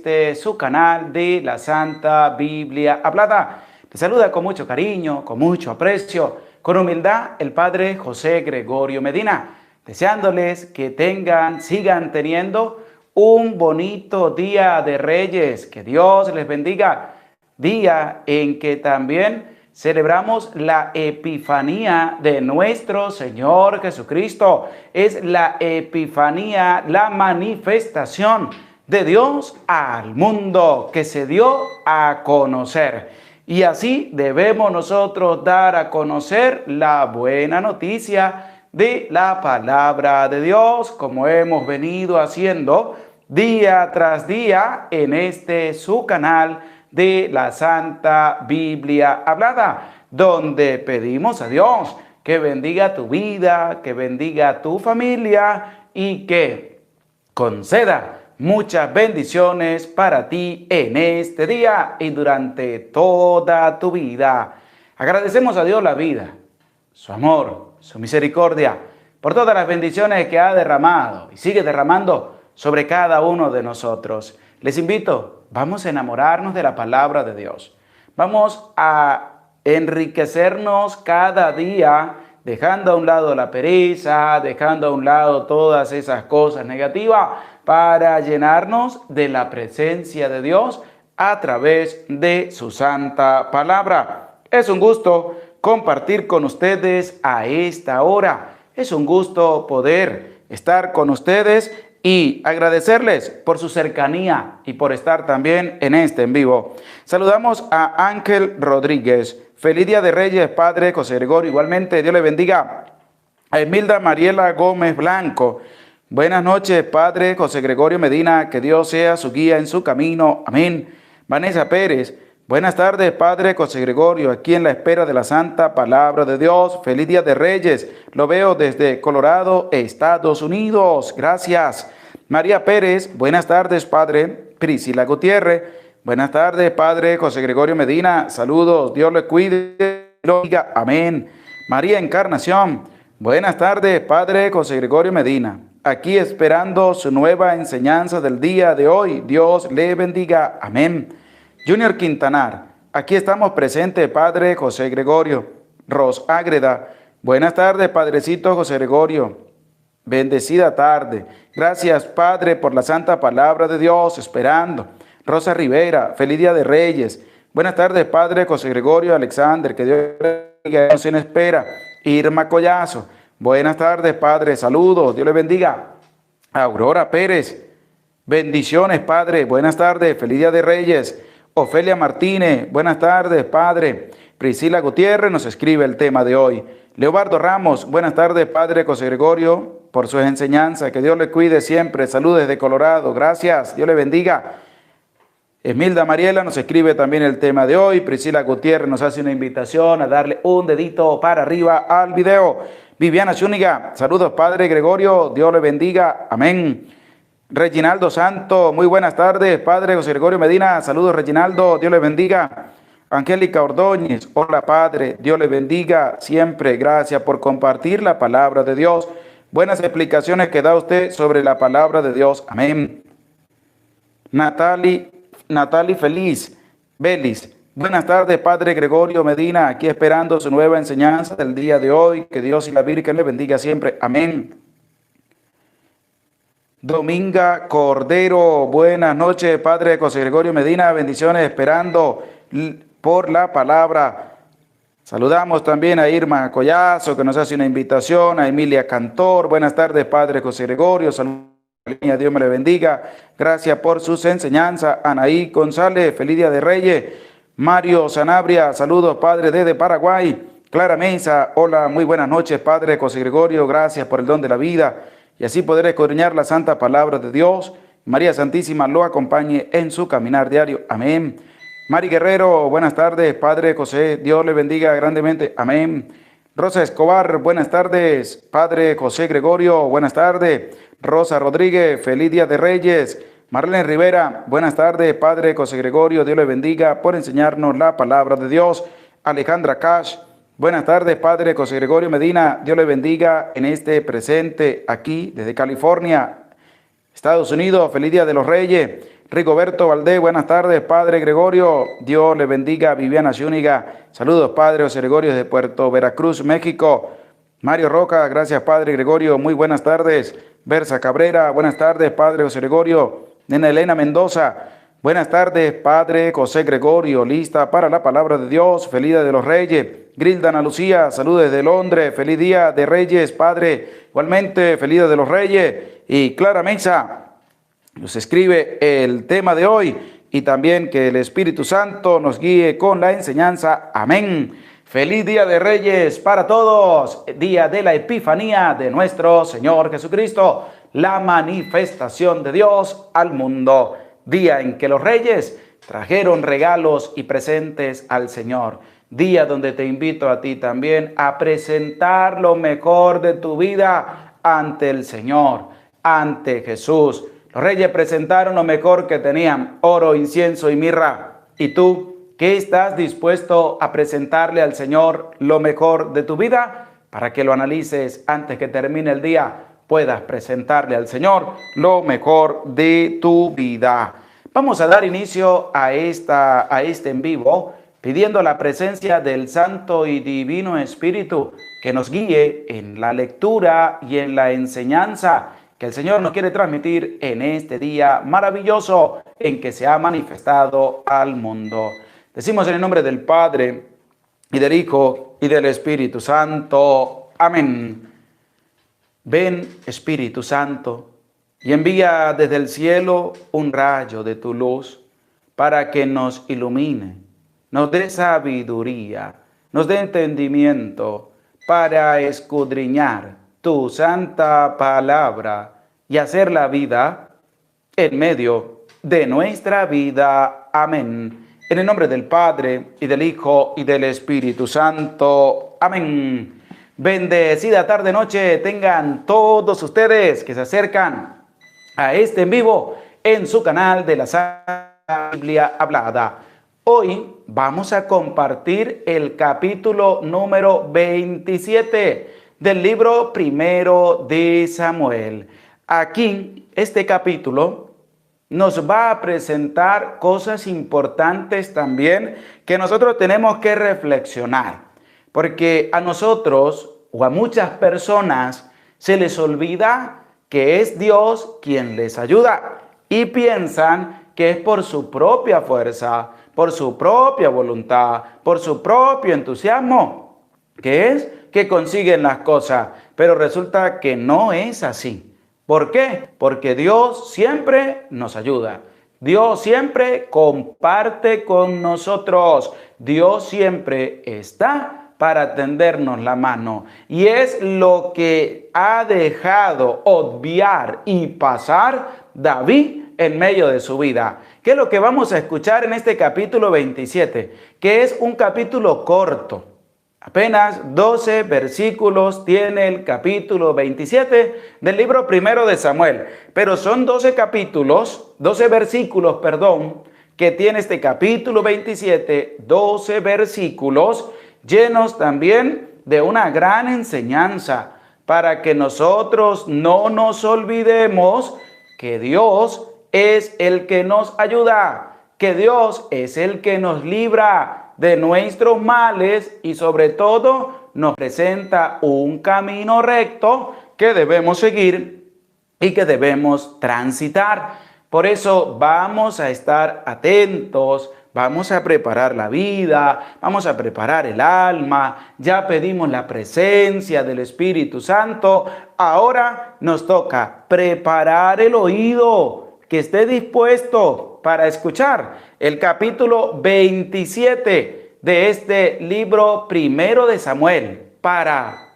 este su canal de la Santa Biblia Hablada. Te saluda con mucho cariño, con mucho aprecio, con humildad el Padre José Gregorio Medina, deseándoles que sigan teniendo un bonito día de Reyes, que Dios les bendiga, día en que también celebramos la Epifanía de nuestro Señor Jesucristo. Es la Epifanía, la manifestación de Dios al mundo que se dio a conocer. Y así debemos nosotros dar a conocer la buena noticia de la palabra de Dios, como hemos venido haciendo día tras día en este su canal de la Santa Biblia Hablada, donde pedimos a Dios que bendiga tu vida, que bendiga tu familia y que conceda muchas bendiciones para ti en este día y durante toda tu vida. Agradecemos a Dios la vida, su amor, su misericordia, por todas las bendiciones que ha derramado y sigue derramando sobre cada uno de nosotros. Les invito, vamos a enamorarnos de la palabra de Dios. Vamos a enriquecernos cada día, dejando a un lado la pereza, dejando a un lado todas esas cosas negativas, para llenarnos de la presencia de Dios a través de su santa palabra. Es un gusto compartir con ustedes a esta hora. Es un gusto poder estar con ustedes y agradecerles por su cercanía y por estar también en este en vivo. Saludamos a Ángel Rodríguez. Feliz Día de Reyes, Padre José Gregorio. Igualmente, Dios le bendiga. A Emilda Mariela Gómez Blanco. Buenas noches, Padre José Gregorio Medina. Que Dios sea su guía en su camino. Amén. Vanessa Pérez. Buenas tardes, Padre José Gregorio, aquí en la espera de la santa palabra de Dios. Feliz Día de Reyes. Lo veo desde Colorado, Estados Unidos. Gracias. María Pérez. Buenas tardes, Padre. Priscila Gutiérrez. Buenas tardes, Padre José Gregorio Medina. Saludos. Dios le cuide. Lo diga. Amén. María Encarnación. Buenas tardes, Padre José Gregorio Medina. Aquí esperando su nueva enseñanza del día de hoy. Dios le bendiga. Amén. Junior Quintanar, aquí estamos presentes, Padre José Gregorio. Ros Ágreda, buenas tardes, Padrecito José Gregorio. Bendecida tarde. Gracias, Padre, por la santa palabra de Dios, esperando. Rosa Rivera, feliz Día de Reyes. Buenas tardes, Padre José Gregorio Alexander, que Dios le bendiga en espera. Irma Collazo, buenas tardes, Padre, saludos, Dios le bendiga. Aurora Pérez, bendiciones, Padre, buenas tardes, feliz Día de Reyes. Ofelia Martínez, buenas tardes, Padre. Priscila Gutiérrez nos escribe el tema de hoy. Leobardo Ramos, buenas tardes, Padre José Gregorio, por sus enseñanzas. Que Dios le cuide siempre. Saludos desde Colorado. Gracias. Dios le bendiga. Esmilda Mariela nos escribe también el tema de hoy. Priscila Gutiérrez nos hace una invitación a darle un dedito para arriba al video. Viviana Zúñiga, saludos, Padre Gregorio. Dios le bendiga. Amén. Reginaldo Santo, muy buenas tardes, Padre José Gregorio Medina. Saludos, Reginaldo. Dios le bendiga. Angélica Ordóñez, hola, Padre. Dios le bendiga siempre. Gracias por compartir la palabra de Dios. Buenas explicaciones que da usted sobre la palabra de Dios. Amén. Natalie Feliz Belis. Buenas tardes, Padre Gregorio Medina. Aquí esperando su nueva enseñanza del día de hoy. Que Dios y la Virgen le bendiga siempre. Amén. Dominga Cordero, buenas noches, Padre José Gregorio Medina, bendiciones, esperando por la palabra. Saludamos también a Irma Collazo, que nos hace una invitación, a Emilia Cantor, buenas tardes, Padre José Gregorio, saludos, Dios me le bendiga, gracias por sus enseñanzas. Anaí González, feliz Día de Reyes. Mario Sanabria, saludos, Padre desde Paraguay. Clara Mesa, hola, muy buenas noches, Padre José Gregorio, gracias por el don de la vida y así poder escudriñar la santa palabra de Dios. María Santísima lo acompañe en su caminar diario. Amén. Mari Guerrero, buenas tardes, Padre José, Dios le bendiga grandemente. Amén. Rosa Escobar, buenas tardes, Padre José Gregorio, buenas tardes. Rosa Rodríguez, feliz Día de Reyes. Marlene Rivera, buenas tardes, Padre José Gregorio, Dios le bendiga por enseñarnos la palabra de Dios. Alejandra Cash, buenas tardes, Padre José Gregorio Medina, Dios le bendiga en este presente aquí desde California, Estados Unidos. Feliz Día de los Reyes. Rigoberto Valdés, buenas tardes, Padre Gregorio. Dios le bendiga. Viviana Zúñiga, saludos, Padre José Gregorio de Puerto Veracruz, México. Mario Roca, gracias, Padre Gregorio. Muy buenas tardes. Bersa Cabrera, buenas tardes, Padre José Gregorio. Nena Elena Mendoza, buenas tardes, Padre José Gregorio. Lista para la palabra de Dios. Feliz Día de los Reyes. Grilda Ana Lucía, saludos desde Londres. Feliz Día de Reyes, Padre. Igualmente, feliz Día de los Reyes. Y Clara Mesa nos escribe el tema de hoy y también que el Espíritu Santo nos guíe con la enseñanza. Amén. Feliz Día de Reyes para todos. Día de la Epifanía de nuestro Señor Jesucristo. La manifestación de Dios al mundo. Día en que los reyes trajeron regalos y presentes al Señor. Día donde te invito a ti también a presentar lo mejor de tu vida ante el Señor, ante Jesús. Los reyes presentaron lo mejor que tenían, oro, incienso y mirra. ¿Y tú qué estás dispuesto a presentarle al Señor lo mejor de tu vida? Para que lo analices antes que termine el día, puedas presentarle al Señor lo mejor de tu vida. Vamos a dar inicio a este en vivo, pidiendo la presencia del Santo y Divino Espíritu que nos guíe en la lectura y en la enseñanza que el Señor nos quiere transmitir en este día maravilloso en que se ha manifestado al mundo. Decimos en el nombre del Padre, y del Hijo, y del Espíritu Santo. Amén. Ven, Espíritu Santo, y envía desde el cielo un rayo de tu luz para que nos ilumine, nos dé sabiduría, nos dé entendimiento para escudriñar tu santa palabra y hacer la vida en medio de nuestra vida. Amén. En el nombre del Padre, y del Hijo, y del Espíritu Santo. Amén. Bendecida tarde-noche tengan todos ustedes que se acercan a este en vivo en su canal de la Santa Biblia Hablada. Hoy vamos a compartir el capítulo número 27 del libro primero de Samuel. Aquí, este capítulo nos va a presentar cosas importantes también que nosotros tenemos que reflexionar. Porque a nosotros o a muchas personas se les olvida que es Dios quien les ayuda y piensan que es por su propia fuerza, por su propia voluntad, por su propio entusiasmo, que consiguen las cosas, pero resulta que no es así. ¿Por qué? Porque Dios siempre nos ayuda. Dios siempre comparte con nosotros. Dios siempre está para tendernos la mano. Y es lo que ha dejado obviar y pasar David en medio de su vida. ¿Qué es lo que vamos a escuchar en este capítulo 27? Que es un capítulo corto. Apenas 12 versículos tiene el capítulo 27 del libro primero de Samuel. Pero son 12 versículos, que tiene este capítulo 27, 12 versículos llenos también de una gran enseñanza para que nosotros no nos olvidemos que Dios es el que nos ayuda, que Dios es el que nos libra de nuestros males y sobre todo nos presenta un camino recto que debemos seguir y que debemos transitar. Por eso vamos a estar atentos, vamos a preparar la vida, vamos a preparar el alma, ya pedimos la presencia del Espíritu Santo, ahora nos toca preparar el oído, que esté dispuesto para escuchar el capítulo 27 de este libro primero de Samuel, para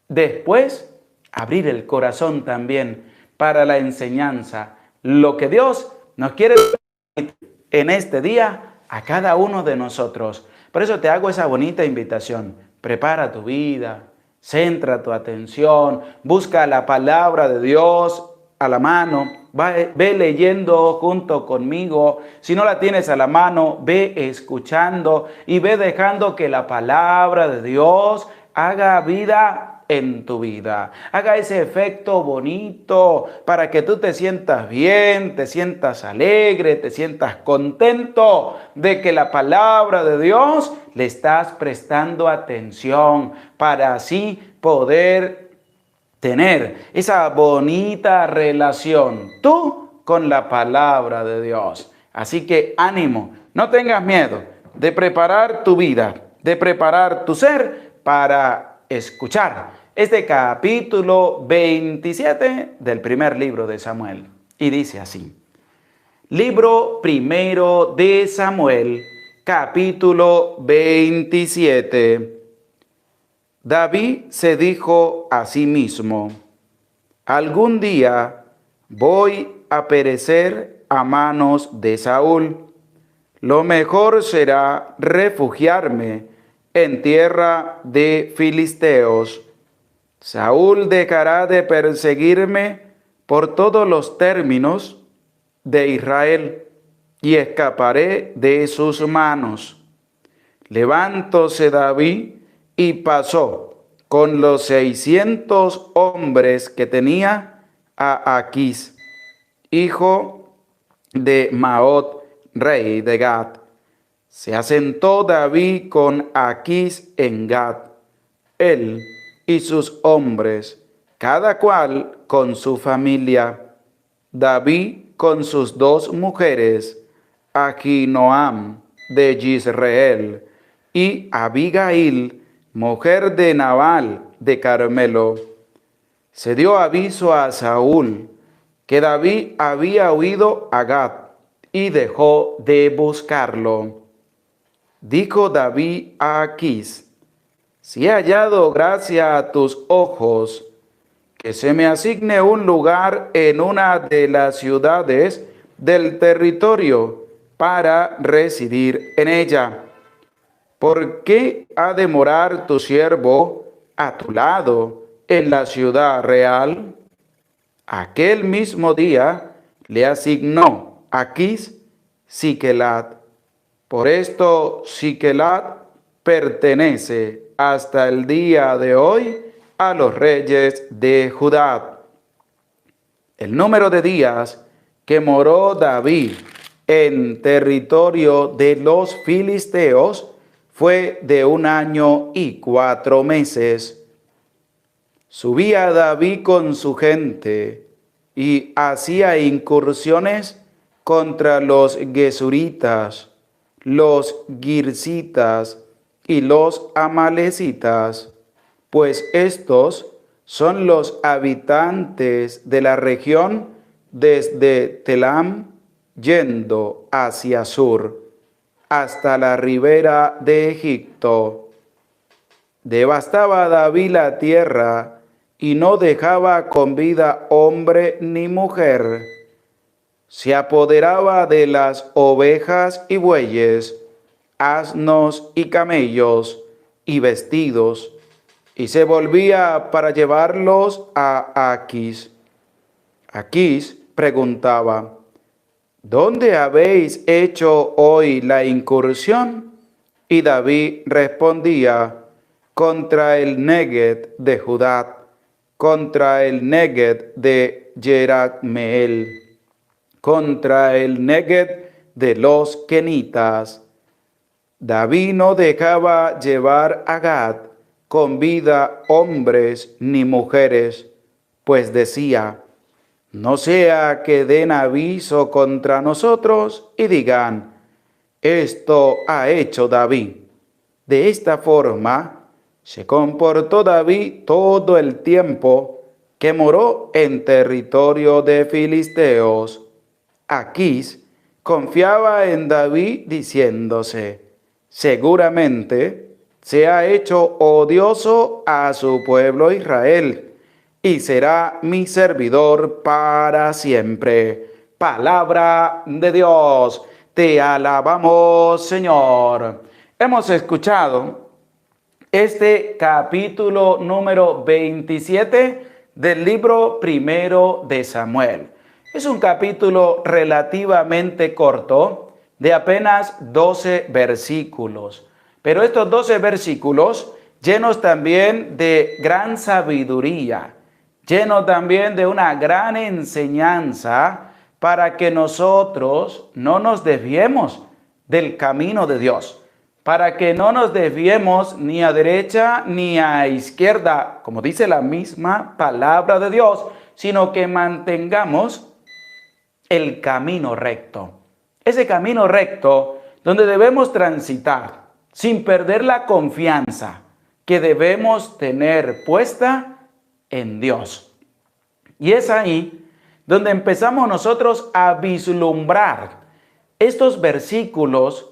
después abrir el corazón también para la enseñanza, lo que Dios nos quiere en este día a cada uno de nosotros. Por eso te hago esa bonita invitación. Prepara tu vida, centra tu atención, busca la palabra de Dios a la mano, ve leyendo junto conmigo. Si no la tienes a la mano, ve escuchando y ve dejando que la palabra de Dios haga vida en tu vida. Haga ese efecto bonito para que tú te sientas bien, te sientas alegre, te sientas contento de que la palabra de Dios le estás prestando atención para así poder tener esa bonita relación tú con la palabra de Dios. Así que ánimo, no tengas miedo de preparar tu vida, de preparar tu ser para escuchar este capítulo 27 del primer libro de Samuel. Y dice así: libro primero de Samuel, capítulo 27. David se dijo a sí mismo: algún día voy a perecer a manos de Saúl. Lo mejor será refugiarme en tierra de filisteos. Saúl dejará de perseguirme por todos los términos de Israel y escaparé de sus manos. Levantóse David y pasó con los 600 hombres que tenía a Aquís, hijo de Maot, rey de Gad. Se asentó David con Aquís en Gad, él y sus hombres, cada cual con su familia. David con sus 2 mujeres, Ahinoam de Jezreel y Abigail, mujer de Nabal de Carmelo. Se dio aviso a Saúl que David había huido a Gad y dejó de buscarlo. Dijo David a Aquís: si he hallado gracia a tus ojos, que se me asigne un lugar en una de las ciudades del territorio para residir en ella. ¿Por qué ha de morar tu siervo a tu lado en la ciudad real? Aquel mismo día le asignó Aquís Siquelat. Por esto Siquelat pertenece hasta el día de hoy a los reyes de Judá. El número de días que moró David en territorio de los filisteos fue de 1 año y 4 meses. Subía David con su gente y hacía incursiones contra los gesuritas, los girzitas y los amalecitas, pues estos son los habitantes de la región desde Telam yendo hacia sur hasta la ribera de Egipto. Devastaba David la tierra y no dejaba con vida hombre ni mujer. Se apoderaba de las ovejas y bueyes, asnos y camellos y vestidos, y se volvía para llevarlos a Aquís. Aquís preguntaba: ¿dónde habéis hecho hoy la incursión? Y David respondía: contra el Negued de Judá, contra el Negued de Jerahmeel, contra el Negued de los Kenitas. David no dejaba llevar a Gad con vida hombres ni mujeres, pues decía: no sea que den aviso contra nosotros y digan: esto ha hecho David. De esta forma se comportó David todo el tiempo que moró en territorio de filisteos. Aquís confiaba en David diciéndose: seguramente se ha hecho odioso a su pueblo Israel y será mi servidor para siempre. Palabra de Dios, te alabamos, Señor. Hemos escuchado este capítulo número 27 del libro primero de Samuel. Es un capítulo relativamente corto, de apenas 12 versículos. Pero estos 12 versículos llenos también de gran sabiduría, llenos también de una gran enseñanza para que nosotros no nos desviemos del camino de Dios, para que no nos desviemos ni a derecha ni a izquierda, como dice la misma palabra de Dios, sino que mantengamos el camino recto. Ese camino recto donde debemos transitar sin perder la confianza que debemos tener puesta en Dios. Y es ahí donde empezamos nosotros a vislumbrar estos versículos,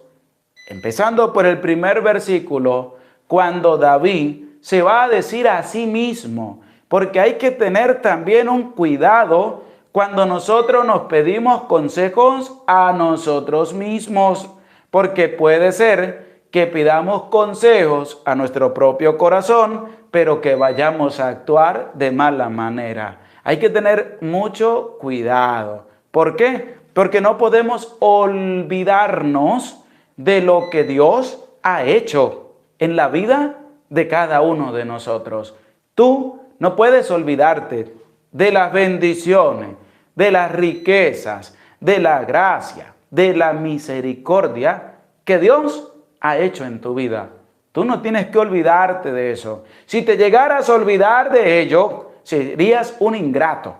empezando por el primer versículo, cuando David se va a decir a sí mismo, porque hay que tener también un cuidado cuando nosotros nos pedimos consejos a nosotros mismos, porque puede ser que pidamos consejos a nuestro propio corazón, pero que vayamos a actuar de mala manera. Hay que tener mucho cuidado. ¿Por qué? Porque no podemos olvidarnos de lo que Dios ha hecho en la vida de cada uno de nosotros. Tú no puedes olvidarte de las bendiciones, de las riquezas, de la gracia, de la misericordia que Dios ha hecho en tu vida. Tú no tienes que olvidarte de eso. Si te llegaras a olvidar de ello, serías un ingrato.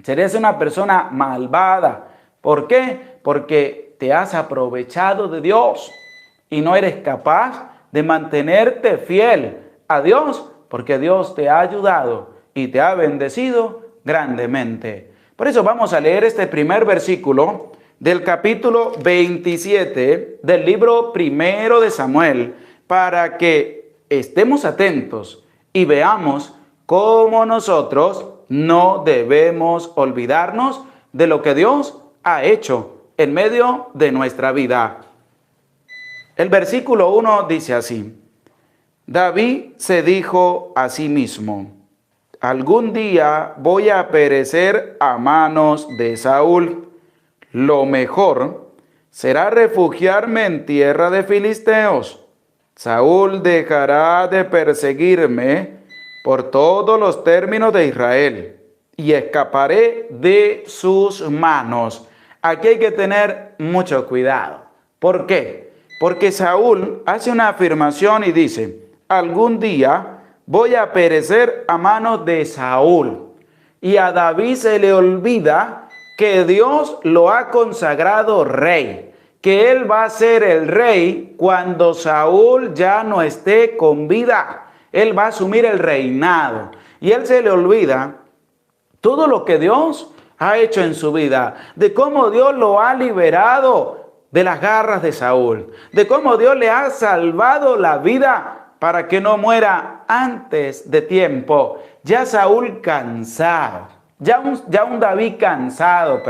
Serías una persona malvada. ¿Por qué? Porque te has aprovechado de Dios y no eres capaz de mantenerte fiel a Dios, porque Dios te ha ayudado y te ha bendecido grandemente. Por eso vamos a leer este primer versículo del capítulo 27 del libro primero de Samuel, para que estemos atentos y veamos cómo nosotros no debemos olvidarnos de lo que Dios ha hecho en medio de nuestra vida. El versículo 1 dice así: David se dijo a sí mismo: algún día voy a perecer a manos de Saúl. Lo mejor será refugiarme en tierra de filisteos. Saúl dejará de perseguirme por todos los términos de Israel y escaparé de sus manos. Aquí hay que tener mucho cuidado. ¿Por qué? Porque Saúl hace una afirmación y dice: algún día voy a perecer a manos de Saúl. Y a David se le olvida que Dios lo ha consagrado rey, que él va a ser el rey cuando Saúl ya no esté con vida. Él va a asumir el reinado. Y él se le olvida todo lo que Dios ha hecho en su vida, de cómo Dios lo ha liberado de las garras de Saúl, de cómo Dios le ha salvado la vida para que no muera antes de tiempo. Ya Saúl cansado, ya un David cansado,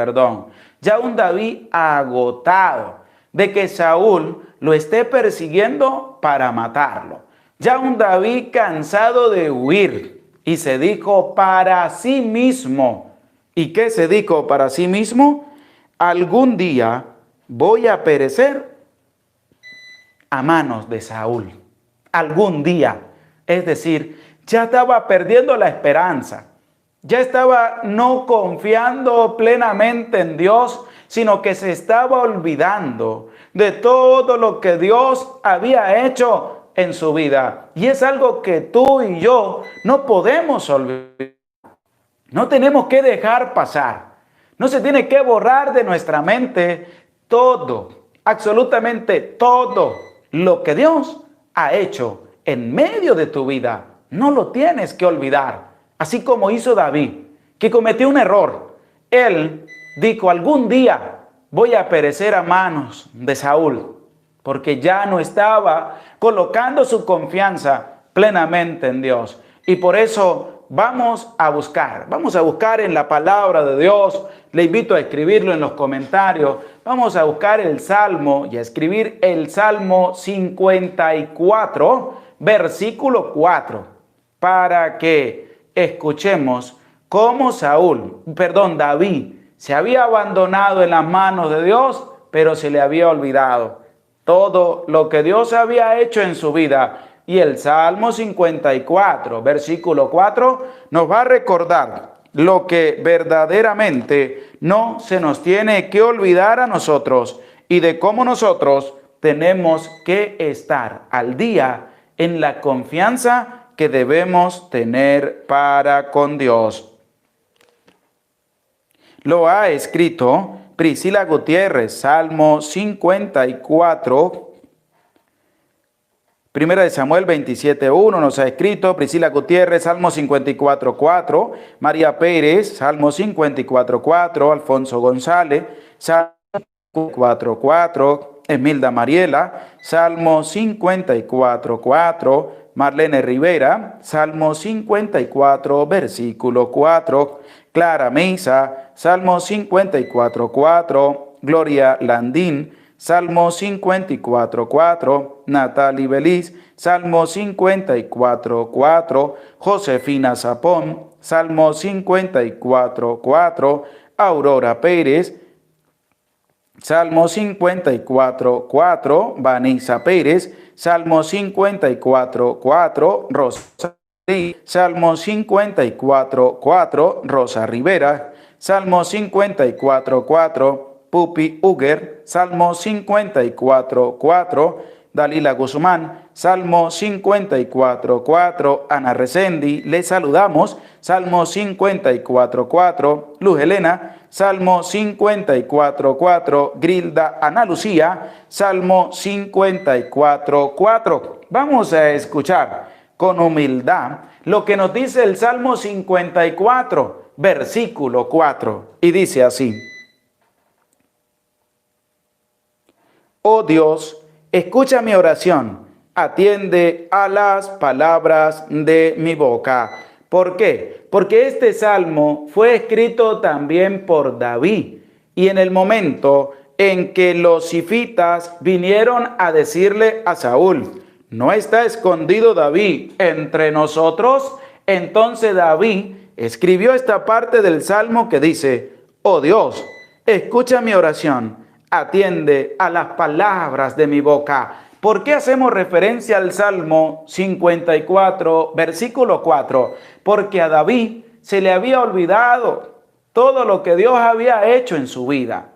ya un David agotado de que Saúl lo esté persiguiendo para matarlo. Ya un David cansado de huir y se dijo para sí mismo. ¿Y qué se dijo para sí mismo? Algún día voy a perecer a manos de Saúl. Algún día. Es decir, ya estaba perdiendo la esperanza. Ya estaba no confiando plenamente en Dios, sino que se estaba olvidando de todo lo que Dios había hecho en su vida. Y es algo que tú y yo no podemos olvidar. No tenemos que dejar pasar. No se tiene que borrar de nuestra mente todo, absolutamente todo lo que Dios ha hecho en medio de tu vida. No lo tienes que olvidar. Así como hizo David, que cometió un error. Él dijo: algún día voy a perecer a manos de Saúl, porque ya no estaba colocando su confianza plenamente en Dios. Y por eso vamos a buscar en la palabra de Dios. Le invito a escribirlo en los comentarios. Vamos a buscar el Salmo y a escribir el Salmo 54, versículo 4, para que escuchemos cómo David se había abandonado en las manos de Dios, pero se le había olvidado todo lo que Dios había hecho en su vida. Y el Salmo 54, versículo 4, nos va a recordar lo que verdaderamente no se nos tiene que olvidar a nosotros y de cómo nosotros tenemos que estar al día en la confianza que debemos tener para con Dios. Lo ha escrito Priscila Gutiérrez, Salmo 54. Primera de Samuel 27.1 nos ha escrito Priscila Gutiérrez, Salmo 54.4. María Pérez, Salmo 54.4. Alfonso González, Salmo 54.4. Esmilda Mariela, Salmo 54.4. Marlene Rivera, Salmo 54, versículo 4. Clara Mesa, Salmo 54.4. Gloria Landín, Salmo 54.4, Natalie Beliz, Salmo 54.4, Josefina Zapón, Salmo 54.4, Aurora Pérez, Salmo 54.4, Vanessa Pérez, Salmo 54.4, Rosa, Salmo 54.4, Rosa Rivera, Salmo 54.4, Pupi Uger, Salmo 54.4, Dalila Guzmán, Salmo 54.4, Ana Resendi, le saludamos, Salmo 54.4, Luz Helena, Salmo 54.4, Grilda Ana Lucía, Salmo 54.4. Vamos a escuchar con humildad lo que nos dice el Salmo 54, versículo 4, y dice así: Oh Dios, escucha mi oración, atiende a las palabras de mi boca. ¿Por qué? Porque este salmo fue escrito también por David, y en el momento en que los sifitas vinieron a decirle a Saúl: ¿no está escondido David entre nosotros? Entonces David escribió esta parte del salmo que dice: Oh Dios, escucha mi oración, atiende a las palabras de mi boca. ¿Por qué hacemos referencia al Salmo 54, versículo 4? Porque a David se le había olvidado todo lo que Dios había hecho en su vida.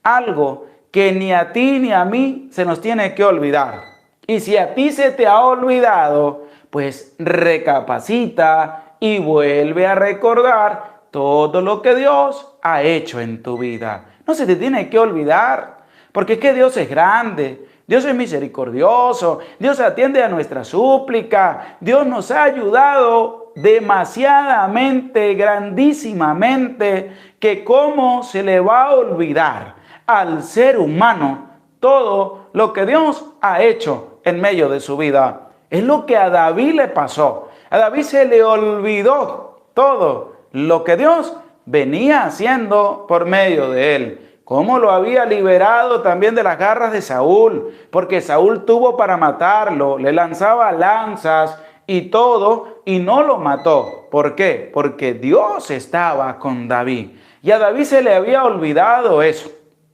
Algo que ni a ti ni a mí se nos tiene que olvidar. Y si a ti se te ha olvidado, pues recapacita y vuelve a recordar todo lo que Dios ha hecho en tu vida. No se te tiene que olvidar, porque es que Dios es grande, Dios es misericordioso, Dios atiende a nuestra súplica, Dios nos ha ayudado demasiadamente, grandísimamente, que cómo se le va a olvidar al ser humano todo lo que Dios ha hecho en medio de su vida. Es lo que a David le pasó. A David se le olvidó todo lo que Dios venía haciendo por medio de él. Cómo lo había liberado también de las garras de Saúl, porque Saúl tuvo para matarlo, le lanzaba lanzas y todo, y no lo mató. ¿Por qué? Porque Dios estaba con David. Y a David se le había olvidado eso.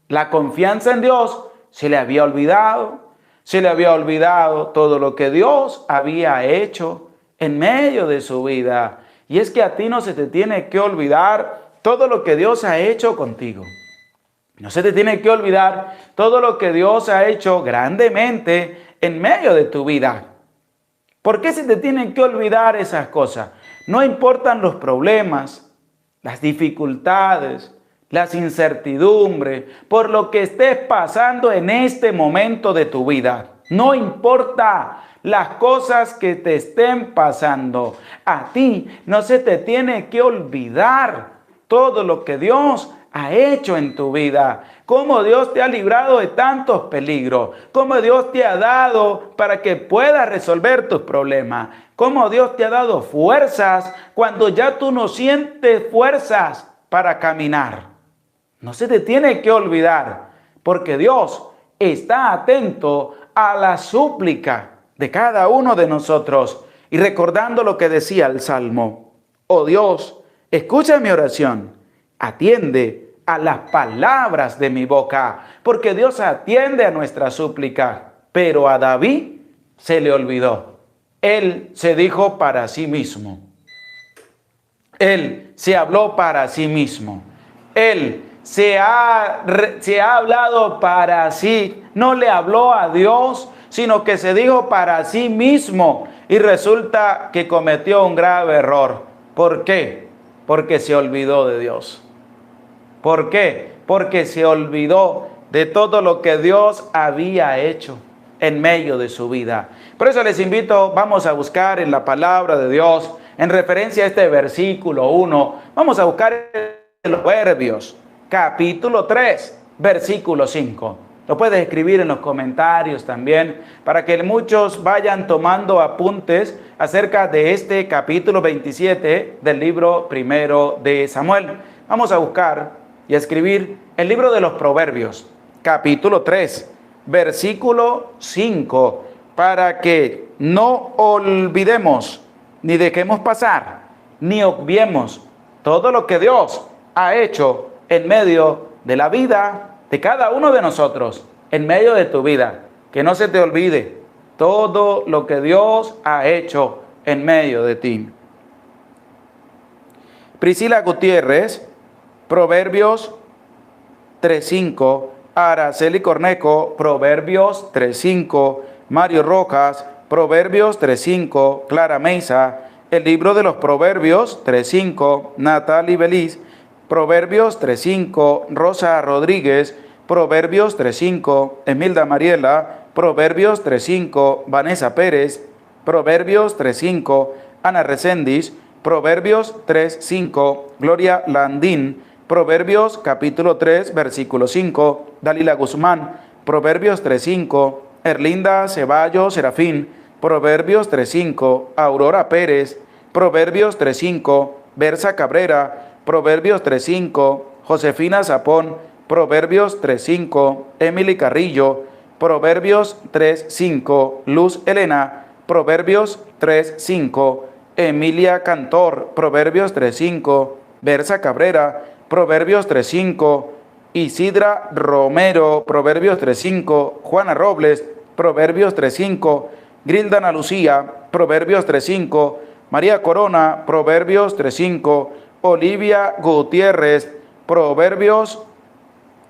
La confianza en Dios se le había olvidado. Se le había olvidado todo lo que Dios había hecho en medio de su vida. Y es que a ti no se te tiene que olvidar todo lo que Dios ha hecho contigo. No se te tiene que olvidar todo lo que Dios ha hecho grandemente en medio de tu vida. ¿Por qué se te tienen que olvidar esas cosas? No importan los problemas, las dificultades, las incertidumbres, por lo que estés pasando en este momento de tu vida. No importa las cosas que te estén pasando. A ti no se te tiene que olvidar todo lo que Dios ha hecho en tu vida, cómo Dios te ha librado de tantos peligros, cómo Dios te ha dado para que puedas resolver tus problemas, cómo Dios te ha dado fuerzas cuando ya tú no sientes fuerzas para caminar. No se te tiene que olvidar, porque Dios está atento a la súplica de cada uno de nosotros. Y recordando lo que decía el Salmo: oh Dios, escucha mi oración, atiende a las palabras de mi boca, porque Dios atiende a nuestra súplica. Pero a David se le olvidó. Él se dijo para sí mismo. Él se habló para sí mismo. Él se ha hablado para sí. No le habló a Dios, sino que se dijo para sí mismo. Y resulta que cometió un grave error. ¿Por qué? Porque se olvidó de Dios. ¿Por qué? Porque se olvidó de todo lo que Dios había hecho en medio de su vida. Por eso les invito, vamos a buscar en la palabra de Dios, en referencia a este versículo 1, vamos a buscar en los Proverbios, capítulo 3, versículo 5. Lo puedes escribir en los comentarios también, para que muchos vayan tomando apuntes acerca de este capítulo 27 del libro primero de Samuel. Vamos a buscar y a escribir el libro de los Proverbios, capítulo 3, versículo 5, para que no olvidemos, ni dejemos pasar, ni obviemos todo lo que Dios ha hecho en medio de la vida de cada uno de nosotros, en medio de tu vida. Que no se te olvide todo lo que Dios ha hecho en medio de ti. Priscila Gutiérrez, Proverbios 3.5, Araceli Cornejo, Proverbios 3.5, Mario Rojas, Proverbios 3.5, Clara Mesa, el libro de los Proverbios 3.5, Natalie Beliz, Proverbios 3.5, Rosa Rodríguez, Proverbios 3.5, Emilda Mariela, Proverbios 3.5, Vanessa Pérez, Proverbios 3.5, Ana Recendis, Proverbios 3.5, Gloria Landín, Proverbios capítulo 3, versículo 5, Dalila Guzmán, Proverbios 3.5, Erlinda Ceballos Serafín, Proverbios 3.5, Aurora Pérez, Proverbios 3.5, Bersa Cabrera, Proverbios 3.5, Josefina Zapón, Proverbios 3.5, Emily Carrillo, Proverbios 3.5, Luz Elena, Proverbios 3.5, Emilia Cantor, Proverbios 3.5, Bersa Cabrera, Proverbios 3.5, Isidra Romero, Proverbios 3.5, Juana Robles, Proverbios 3.5, Grilda Ana Lucía, Proverbios 3.5, María Corona, Proverbios 3.5, Olivia Gutiérrez, Proverbios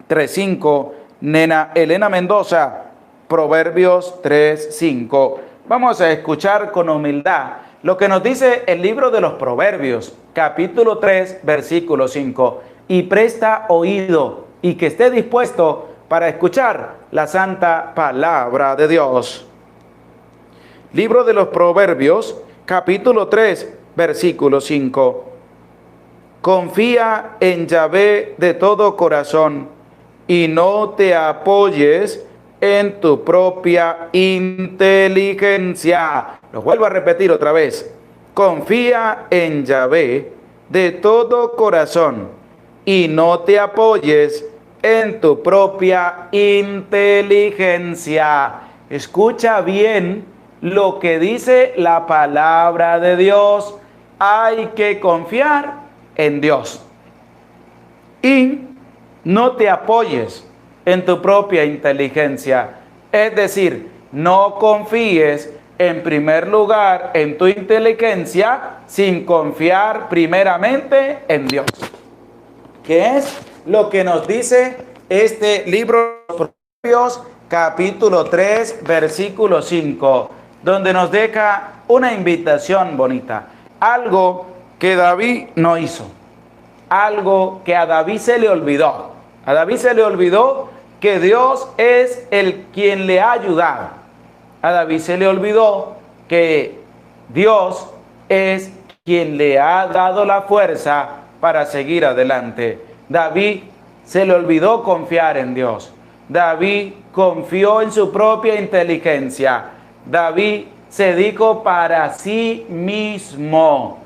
3.5, Nena Elena Mendoza, Proverbios 3.5. Vamos a escuchar con humildad lo que nos dice el libro de los Proverbios, capítulo 3, versículo 5. Y presta oído y que esté dispuesto para escuchar la santa palabra de Dios. Libro de los Proverbios, capítulo 3, versículo 5. Confía en Yahvé de todo corazón y no te apoyes en tu propia inteligencia. Lo vuelvo a repetir otra vez. Confía en Yahvé de todo corazón y no te apoyes en tu propia inteligencia. Escucha bien lo que dice la palabra de Dios. Hay que confiar en Dios. Y no te apoyes en tu propia inteligencia. Es decir, no confíes en primer lugar en tu inteligencia sin confiar primeramente en Dios. ¿Qué es lo que nos dice este libro de los Proverbios, capítulo 3, versículo 5, donde nos deja una invitación bonita? Algo que David no hizo, algo que a David se le olvidó. A David se le olvidó que Dios es el quien le ha ayudado. A David se le olvidó que Dios es quien le ha dado la fuerza para seguir adelante. David se le olvidó confiar en Dios. David confió en su propia inteligencia. David se dijo para sí mismo,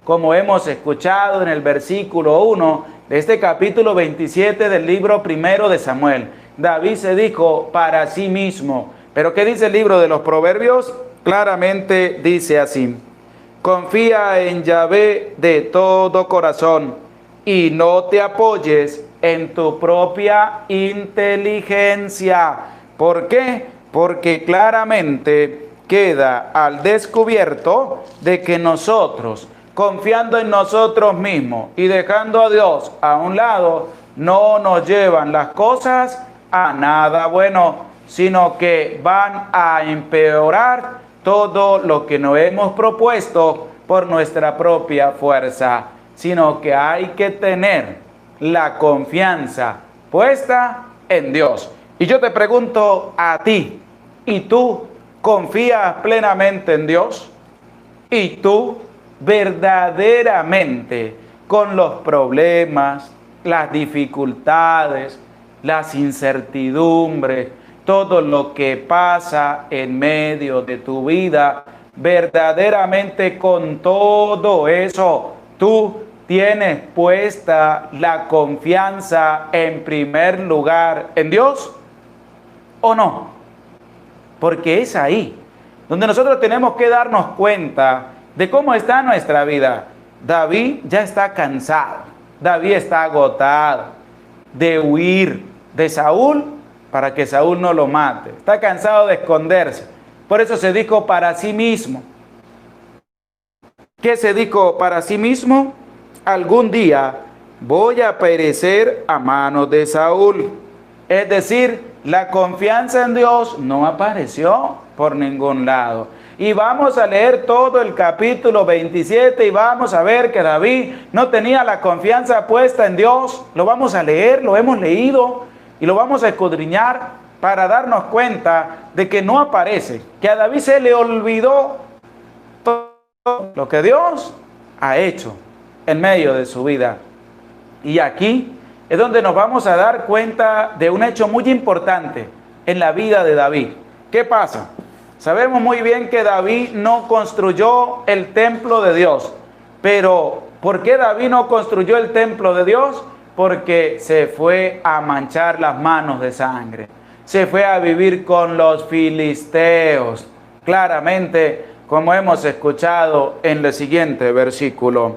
como hemos escuchado en el versículo 1 de este capítulo 27 del libro primero de Samuel. David se dijo para sí mismo. Pero ¿qué dice el libro de los Proverbios? Claramente dice así: confía en Yahvé de todo corazón y no te apoyes en tu propia inteligencia. ¿Por qué? Porque claramente queda al descubierto de que nosotros, confiando en nosotros mismos y dejando a Dios a un lado, no nos llevan las cosas a nada bueno, sino que van a empeorar todo lo que nos hemos propuesto por nuestra propia fuerza, sino que hay que tener la confianza puesta en Dios. Y yo te pregunto a ti, ¿y tú confías plenamente en Dios? ¿Y tú verdaderamente con los problemas, las dificultades, las incertidumbres, todo lo que pasa en medio de tu vida, verdaderamente con todo eso, tú tienes puesta la confianza en primer lugar en Dios o no? Porque es ahí donde nosotros tenemos que darnos cuenta de cómo está nuestra vida. David ya está cansado, David está agotado de huir de Saúl para que Saúl no lo mate. Está cansado de esconderse. Por eso se dijo para sí mismo. ¿Qué se dijo para sí mismo? Algún día voy a perecer a manos de Saúl. Es decir, la confianza en Dios no apareció por ningún lado. Y vamos a leer todo el capítulo 27 y vamos a ver que David no tenía la confianza puesta en Dios. Lo vamos a leer, lo hemos leído y lo vamos a escudriñar para darnos cuenta de que no aparece, que a David se le olvidó todo lo que Dios ha hecho en medio de su vida. Y aquí es donde nos vamos a dar cuenta de un hecho muy importante en la vida de David. ¿Qué pasa? Sabemos muy bien que David no construyó el templo de Dios. Pero, ¿por qué David no construyó el templo de Dios? Porque se fue a manchar las manos de sangre. Se fue a vivir con los filisteos. Claramente, como hemos escuchado en el siguiente versículo.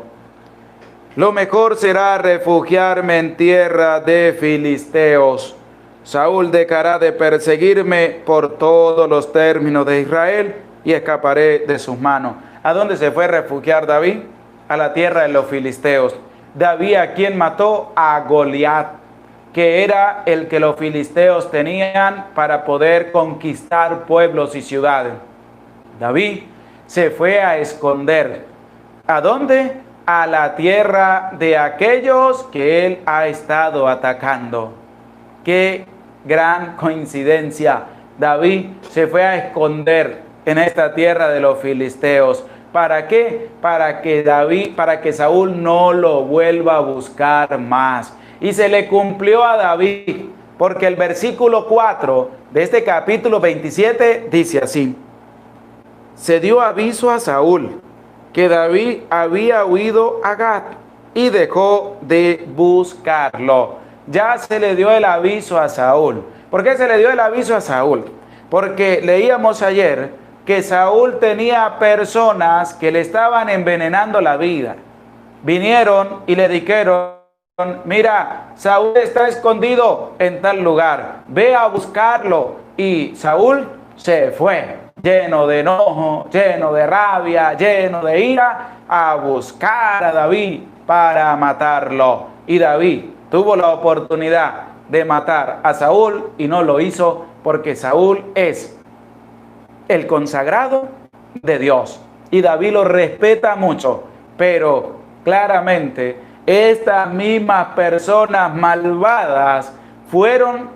Lo mejor será refugiarme en tierra de filisteos. Saúl dejará de perseguirme por todos los términos de Israel y escaparé de sus manos. ¿A dónde se fue a refugiar David? A la tierra de los filisteos. David, ¿a quién mató? A Goliat, que era el que los filisteos tenían para poder conquistar pueblos y ciudades. David se fue a esconder. ¿A dónde? A la tierra de aquellos que él ha estado atacando. Qué gran coincidencia. David se fue a esconder en esta tierra de los filisteos. ¿Para qué? Para que Saúl no lo vuelva a buscar más. Y se le cumplió a David, porque el versículo 4 de este capítulo 27 dice así: se dio aviso a Saúl que David había huido a Gat y dejó de buscarlo. Ya se le dio el aviso a Saúl. ¿Por qué se le dio el aviso a Saúl? Porque leíamos ayer que Saúl tenía personas que le estaban envenenando la vida. Vinieron y le dijeron: mira, Saúl está escondido en tal lugar, ve a buscarlo. Y Saúl se fue, lleno de enojo, lleno de rabia, lleno de ira, a buscar a David para matarlo. Y David tuvo la oportunidad de matar a Saúl y no lo hizo, porque Saúl es el consagrado de Dios y David lo respeta mucho. Pero claramente estas mismas personas malvadas fueron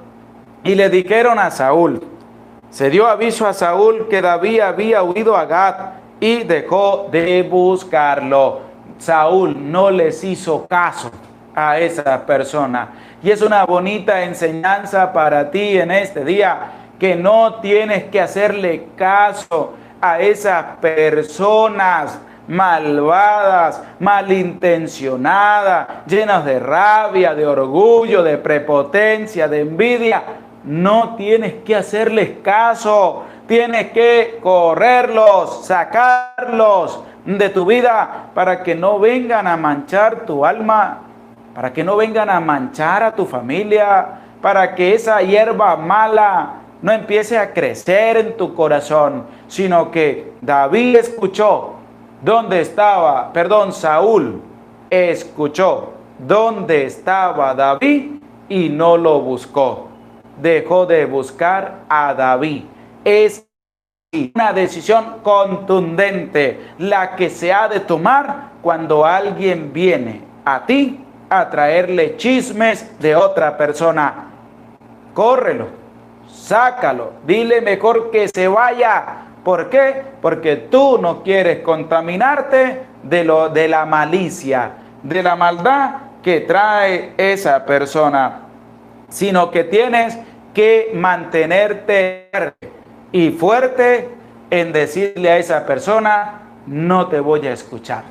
y le dijeron a Saúl. Se dio aviso a Saúl que David había huido a Gat y dejó de buscarlo. Saúl no les hizo caso a esa persona. Y es una bonita enseñanza para ti en este día, que no tienes que hacerle caso a esas personas malvadas, malintencionadas, llenas de rabia, de orgullo, de prepotencia, de envidia. No tienes que hacerles caso, tienes que correrlos, sacarlos de tu vida para que no vengan a manchar tu alma, para que no vengan a manchar a tu familia, para que esa hierba mala no empiece a crecer en tu corazón, sino que David escuchó dónde estaba, Saúl escuchó dónde estaba David y no lo buscó. Dejó de buscar a David. Es una decisión contundente la que se ha de tomar cuando alguien viene a ti a traerle chismes de otra persona. Córrelo, sácalo, dile mejor que se vaya. ¿Por qué? Porque tú no quieres contaminarte de la malicia, de la maldad que trae esa persona, sino que tienes que mantenerte y fuerte en decirle a esa persona: no te voy a escuchar,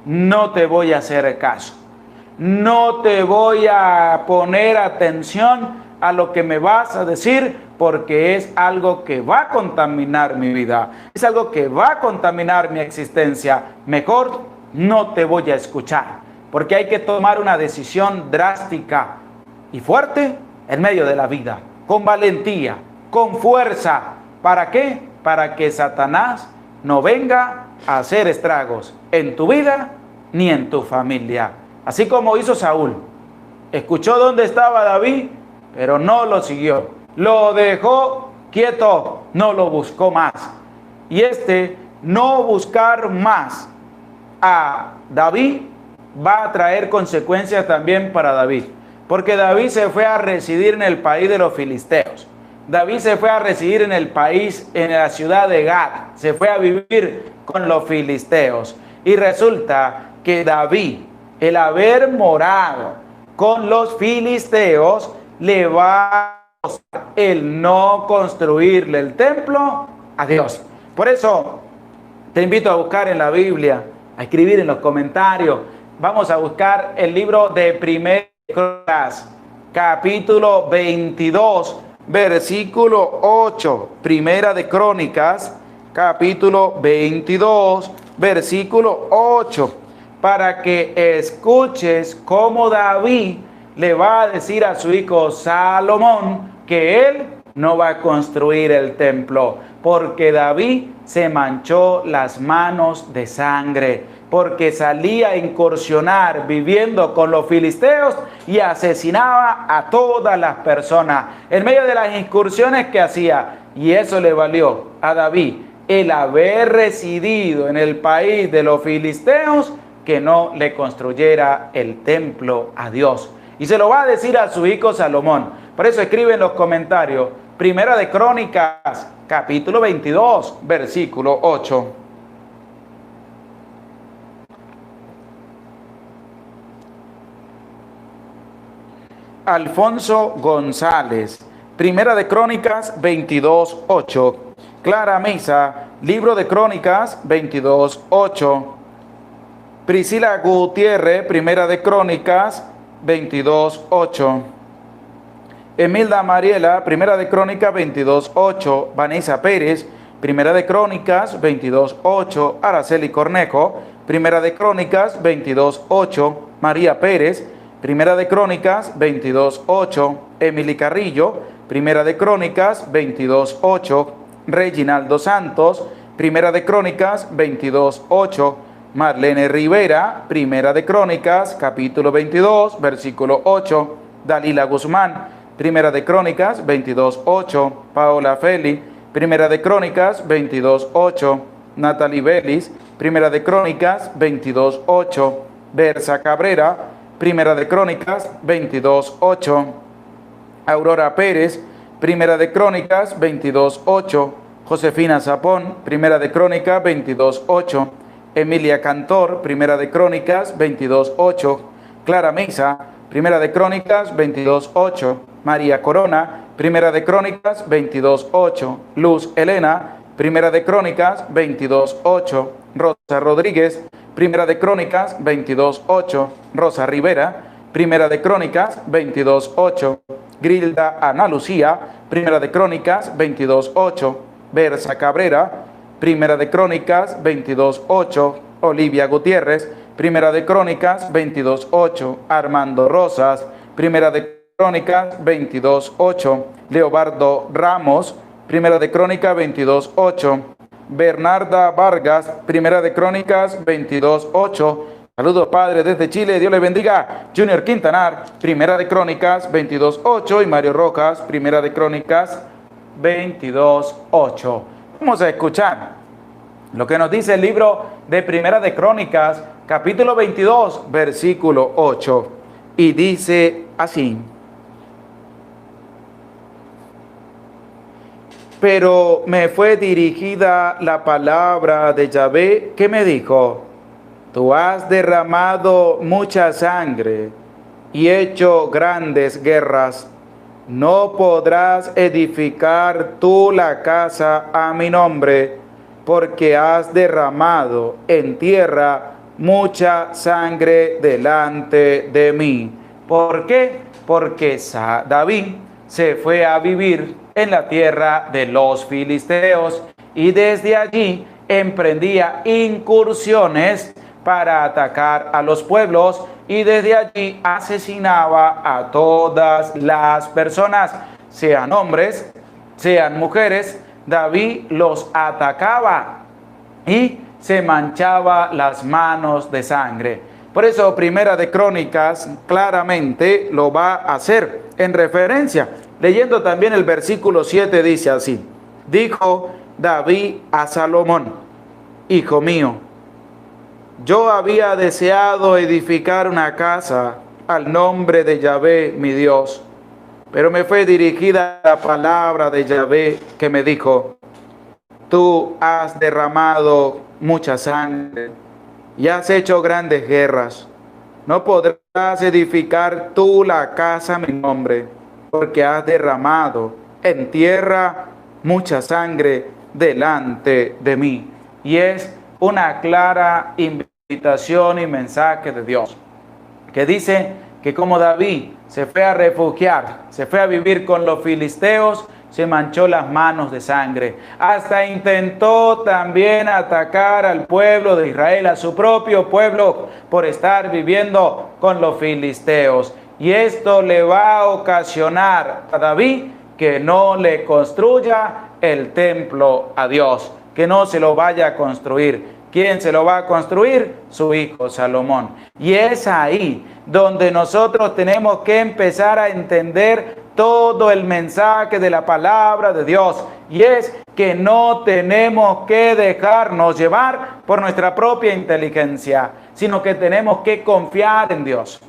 no te voy a hacer caso, no te voy a poner atención a lo que me vas a decir, porque es algo que va a contaminar mi vida, es algo que va a contaminar mi existencia. Mejor no te voy a escuchar, porque hay que tomar una decisión drástica y fuerte en medio de la vida, con valentía, con fuerza. ¿Para qué? Para que Satanás no venga a hacer estragos en tu vida ni en tu familia. Así como hizo Saúl. Escuchó dónde estaba David, pero no lo siguió. Lo dejó quieto, no lo buscó más. Y no buscar más a David va a traer consecuencias también para David. Porque David se fue a residir en el país de los filisteos. David se fue a residir en el país, en la ciudad de Gat. Se fue a vivir con los filisteos. Y resulta que David, el haber morado con los filisteos, le va a costar el no construirle el templo a Dios. Por eso te invito a buscar en la Biblia, a escribir en los comentarios. Vamos a buscar el libro de Primera de Crónicas, capítulo 22, versículo 8. Primera de Crónicas, capítulo 22, versículo 8. Para que escuches cómo David le va a decir a su hijo Salomón que él no va a construir el templo, porque David se manchó las manos de sangre, porque salía a incursionar viviendo con los filisteos y asesinaba a todas las personas en medio de las incursiones que hacía. Y eso le valió a David el haber residido en el país de los filisteos, que no le construyera el templo a Dios. Y se lo va a decir a su hijo Salomón. Por eso escribe en los comentarios, Primera de Crónicas, capítulo 22, versículo 8. Alfonso González, Primera de Crónicas 22, 8. Clara Mesa, Libro de Crónicas 22, 8. Priscila Gutiérrez, Primera de Crónicas 22, 8. Emilda Mariela, Primera de Crónicas 22, 8. Vanessa Pérez, Primera de Crónicas 22, 8. Araceli Cornejo, Primera de Crónicas 22, 8. María Pérez, Primera de Crónicas 22, 8. Emily Carrillo, Primera de Crónicas 22, 8. Reginaldo Santos, Primera de Crónicas 22, 8. Marlene Rivera, Primera de Crónicas, capítulo 22, versículo 8. Dalila Guzmán, Primera de Crónicas, 22, 8. Paola Feli, Primera de Crónicas, 22, 8. Natalie Vélez, Primera de Crónicas, 22, 8. Bersa Cabrera, Primera de Crónicas, 22, 8. Aurora Pérez, Primera de Crónicas, 22, 8. Josefina Zapón, Primera de Crónicas, 22, 8. Emilia Cantor, Primera de Crónicas, 22, 8. Clara Mesa, Primera de Crónicas, 22, 8. María Corona, Primera de Crónicas, 22, 8. Luz Elena, Primera de Crónicas, 22, 8. Rosa Rodríguez, Primera de Crónicas, 22, 8. Rosa Rivera, Primera de Crónicas, 22, 8. Grilda Ana Lucía, Primera de Crónicas, 22, 8. Bersa Cabrera, Primera de Crónicas, 22, 8. Olivia Gutiérrez, Primera de Crónicas, 22, 8. Armando Rosas, Primera de Crónicas 22:8. Leobardo Ramos, Primera de Crónicas 22:8. Bernarda Vargas, Primera de Crónicas 22:8. Saludos, Padre, desde Chile, Dios le bendiga. Junior Quintanar, Primera de Crónicas 22:8. Y Mario Rojas, Primera de Crónicas 22:8. Vamos a escuchar lo que nos dice el libro de Primera de Crónicas, capítulo 22, versículo 8. Y dice así: pero me fue dirigida la palabra de Yahvé, que me dijo: tú has derramado mucha sangre y hecho grandes guerras. No podrás edificar tú la casa a mi nombre, porque has derramado en tierra mucha sangre delante de mí. ¿Por qué? Porque David se fue a vivir en la tierra de los filisteos y desde allí emprendía incursiones para atacar a los pueblos y desde allí asesinaba a todas las personas, sean hombres, sean mujeres. David los atacaba y se manchaba las manos de sangre. Por eso Primera de Crónicas claramente lo va a hacer en referencia. Leyendo también el versículo 7 dice así: dijo David a Salomón: hijo mío, yo había deseado edificar una casa al nombre de Yahvé mi Dios, pero me fue dirigida la palabra de Yahvé que me dijo: tú has derramado mucha sangre y has hecho grandes guerras. No podrás edificar tú la casa a mi nombre, porque has derramado en tierra mucha sangre delante de mí. Y es una clara invitación y mensaje de Dios, que dice que como David se fue a refugiar, se fue a vivir con los filisteos, se manchó las manos de sangre. Hasta intentó también atacar al pueblo de Israel, a su propio pueblo, por estar viviendo con los filisteos. Y esto le va a ocasionar a David que no le construya el templo a Dios, que no se lo vaya a construir. ¿Quién se lo va a construir? Su hijo Salomón. Y es ahí donde nosotros tenemos que empezar a entender todo el mensaje de la palabra de Dios. Y es que no tenemos que dejarnos llevar por nuestra propia inteligencia, sino que tenemos que confiar en Dios.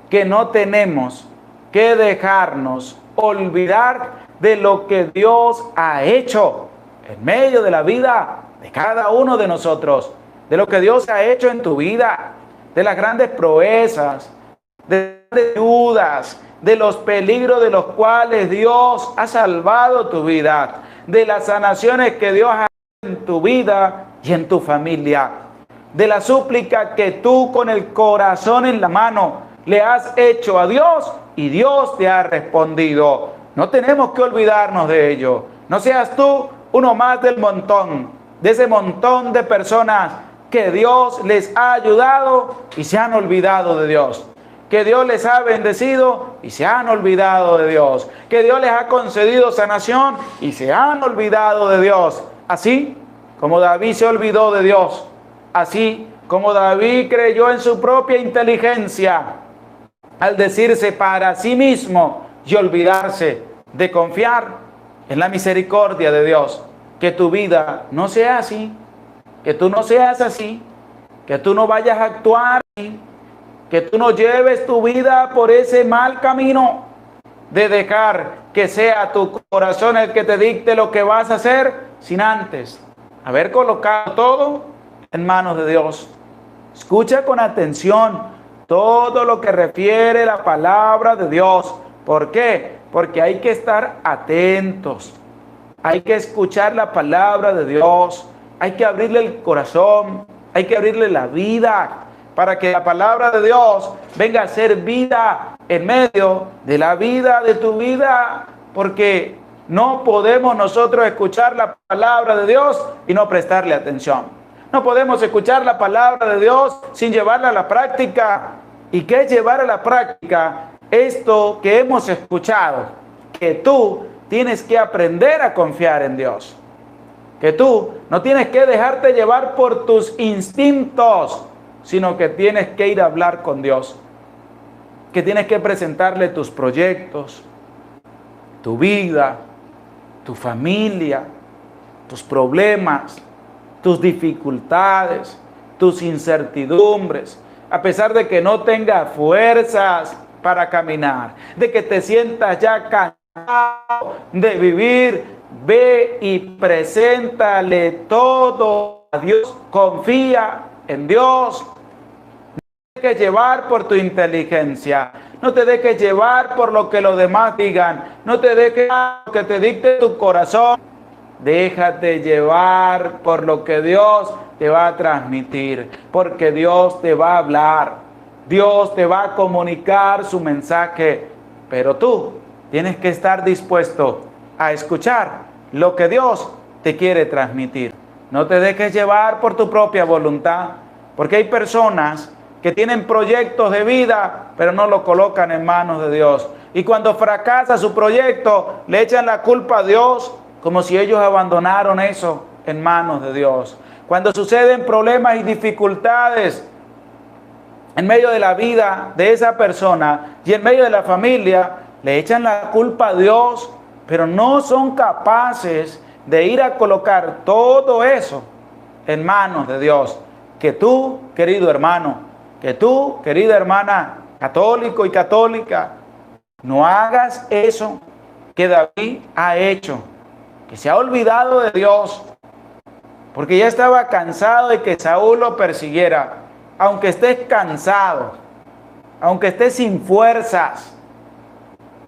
Que no tenemos que dejarnos olvidar de lo que Dios ha hecho en medio de la vida de cada uno de nosotros, de lo que Dios ha hecho en tu vida, de las grandes proezas, de las ayudas, de los peligros de los cuales Dios ha salvado tu vida, de las sanaciones que Dios ha hecho en tu vida y en tu familia, de la súplica que tú con el corazón en la mano le has hecho a Dios y Dios te ha respondido. No tenemos que olvidarnos de ello. No seas tú uno más del montón, de ese montón de personas que Dios les ha ayudado y se han olvidado de Dios. Que Dios les ha bendecido y se han olvidado de Dios. Que Dios les ha concedido sanación y se han olvidado de Dios. Así como David se olvidó de Dios, así como David creyó en su propia inteligencia al decirse para sí mismo y olvidarse de confiar en la misericordia de Dios. Que tu vida no sea así, que tú no seas así, que tú no vayas a actuar así, que tú no lleves tu vida por ese mal camino de dejar que sea tu corazón el que te dicte lo que vas a hacer sin antes haber colocado todo en manos de Dios. Escucha con atención todo lo que refiere la palabra de Dios. ¿Por qué? Porque hay que estar atentos. Hay que escuchar la palabra de Dios. Hay que abrirle el corazón. Hay que abrirle la vida para que la palabra de Dios venga a ser vida en medio de la vida de tu vida. Porque no podemos nosotros escuchar la palabra de Dios y no prestarle atención. No podemos escuchar la palabra de Dios sin llevarla a la práctica. ¿Y qué es llevar a la práctica? esto que hemos escuchado, que tú tienes que aprender a confiar en Dios, que tú no tienes que dejarte llevar por tus instintos, sino que tienes que ir a hablar con Dios, que tienes que presentarle tus proyectos, tu vida, tu familia, tus problemas, tus dificultades, tus incertidumbres, a pesar de que no tengas fuerzas para caminar, de que te sientas ya cansado de vivir, ve y preséntale todo a Dios, confía en Dios. No te dejes llevar por tu inteligencia, no te dejes llevar por lo que los demás digan, no te dejes llevar por lo que te dicte tu corazón. Déjate llevar por lo que Dios te va a transmitir, porque Dios te va a hablar, Dios te va a comunicar su mensaje, pero tú tienes que estar dispuesto a escuchar lo que Dios te quiere transmitir. No te dejes llevar por tu propia voluntad, porque hay personas que tienen proyectos de vida, pero no lo colocan en manos de Dios. Y cuando fracasa su proyecto, le echan la culpa a Dios, como si ellos abandonaron eso en manos de Dios. Cuando suceden problemas y dificultades en medio de la vida de esa persona y en medio de la familia, le echan la culpa a Dios, pero no son capaces de ir a colocar todo eso en manos de Dios. Que tú, querido hermano, que tú, querida hermana, católico y católica, no hagas eso que David ha hecho, que se ha olvidado de Dios, porque ya estaba cansado de que Saúl lo persiguiera. Aunque estés cansado, aunque estés sin fuerzas,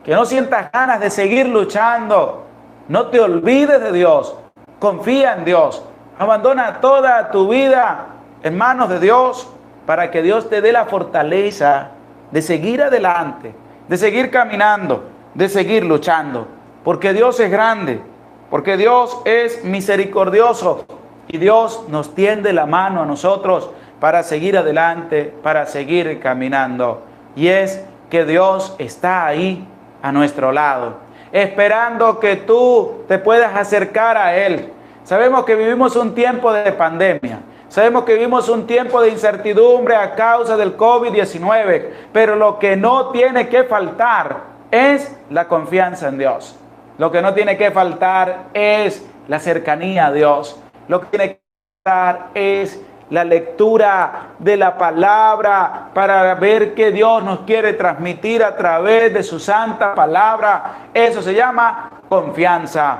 que no sientas ganas de seguir luchando, no te olvides de Dios, confía en Dios, abandona toda tu vida en manos de Dios, para que Dios te dé la fortaleza de seguir adelante, de seguir caminando, de seguir luchando, porque Dios es grande, porque Dios es misericordioso y Dios nos tiende la mano a nosotros para seguir adelante, para seguir caminando. Y es que Dios está ahí a nuestro lado, esperando que tú te puedas acercar a Él. Sabemos que vivimos un tiempo de pandemia, sabemos que vivimos un tiempo de incertidumbre a causa del COVID-19, pero lo que no tiene que faltar es la confianza en Dios. Lo que no tiene que faltar es la cercanía a Dios. Lo que tiene que faltar es la lectura de la palabra para ver qué Dios nos quiere transmitir a través de su santa palabra. Eso se llama confianza.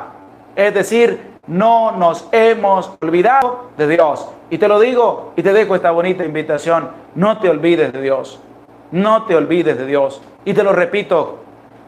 Es decir, no nos hemos olvidado de Dios. Y te lo digo y te dejo esta bonita invitación. No te olvides de Dios. No te olvides de Dios. Y te lo repito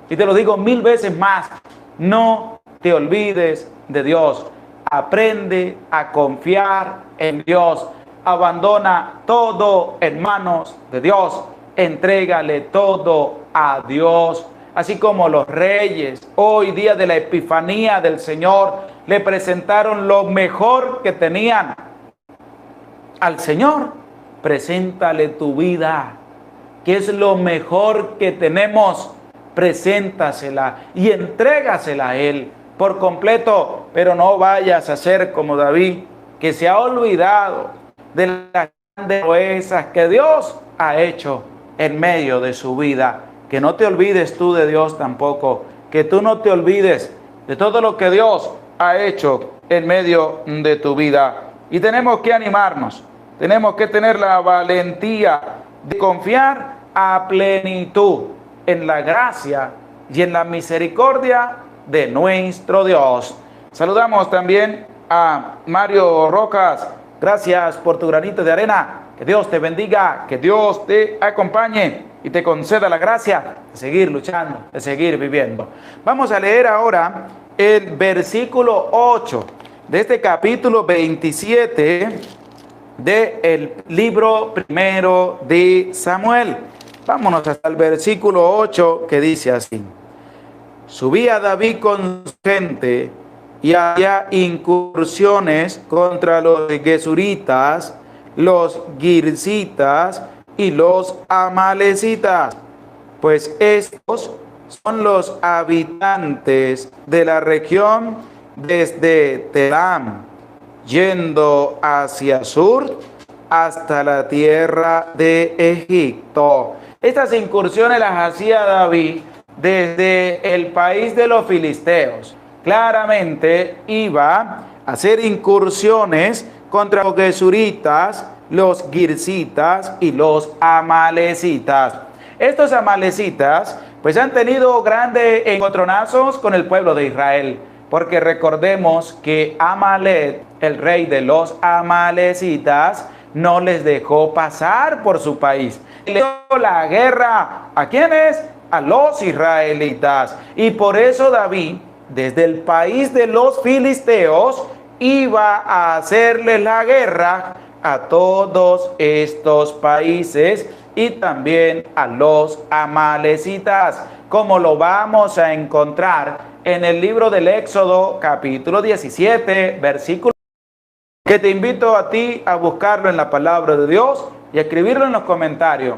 y te lo digo 1000 veces más. No te olvides de Dios. Aprende a confiar en Dios. Abandona todo en manos de Dios. Entrégale todo a Dios. Así como los reyes, hoy día de la Epifanía del Señor, le presentaron lo mejor que tenían al Señor. Preséntale tu vida, que es lo mejor que tenemos. Preséntasela y entrégasela a Él por completo, pero no vayas a ser como David, que se ha olvidado de las grandes proezas que Dios ha hecho en medio de su vida. Que no te olvides tú de Dios tampoco, que tú no te olvides de todo lo que Dios ha hecho en medio de tu vida. Y tenemos que animarnos, tenemos que tener la valentía de confiar a plenitud en la gracia y en la misericordia de nuestro Dios. Saludamos también a Mario Rojas. Gracias por tu granito de arena. Que Dios te bendiga, que Dios te acompañe y te conceda la gracia de seguir luchando, de seguir viviendo. Vamos a leer ahora el versículo 8 de este capítulo 27 del libro primero de Samuel. Vámonos hasta el versículo 8, que dice así: subía David con su gente y había incursiones contra los gesuritas, los girzitas y los amalecitas. pues estos son los habitantes de la región desde Telam, yendo hacia sur hasta la tierra de Egipto. Estas incursiones las hacía David desde el país de los filisteos. Claramente iba a hacer incursiones contra los gesuritas, los girzitas y los amalecitas. Estos amalecitas pues han tenido grandes encontronazos con el pueblo de Israel, porque recordemos que Amalek, el rey de los amalecitas, no les dejó pasar por su país. Le dio la guerra, ¿a quiénes? A los israelitas. Y por eso David, desde el país de los filisteos, iba a hacerle la guerra a todos estos países y también a los amalecitas, como lo vamos a encontrar en el libro del Éxodo, capítulo 17, versículo, que te invito a ti a buscarlo en la palabra de Dios y a escribirlo en los comentarios.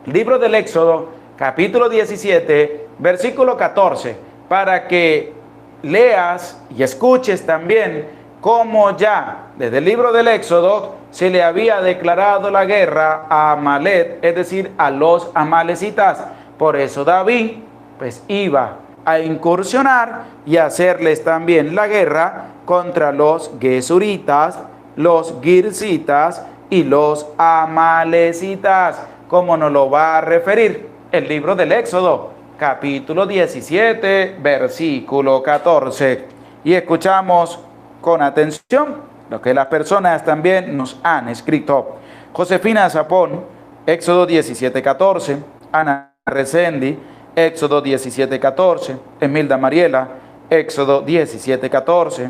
Libro del Éxodo, capítulo 17, versículo 14, para que leas y escuches también cómo ya desde el libro del Éxodo se le había declarado la guerra a Amalek, es decir, a los amalecitas. Por eso David pues iba a incursionar y hacerles también la guerra contra los gesuritas, los girzitas y los amalecitas, como nos lo va a referir el libro del Éxodo, capítulo 17, versículo 14. Y escuchamos con atención lo que las personas también nos han escrito. Josefina Zapón, Éxodo 17, 14. Ana Resendi, Éxodo 17, 14. Emilda Mariela, Éxodo 17, 14.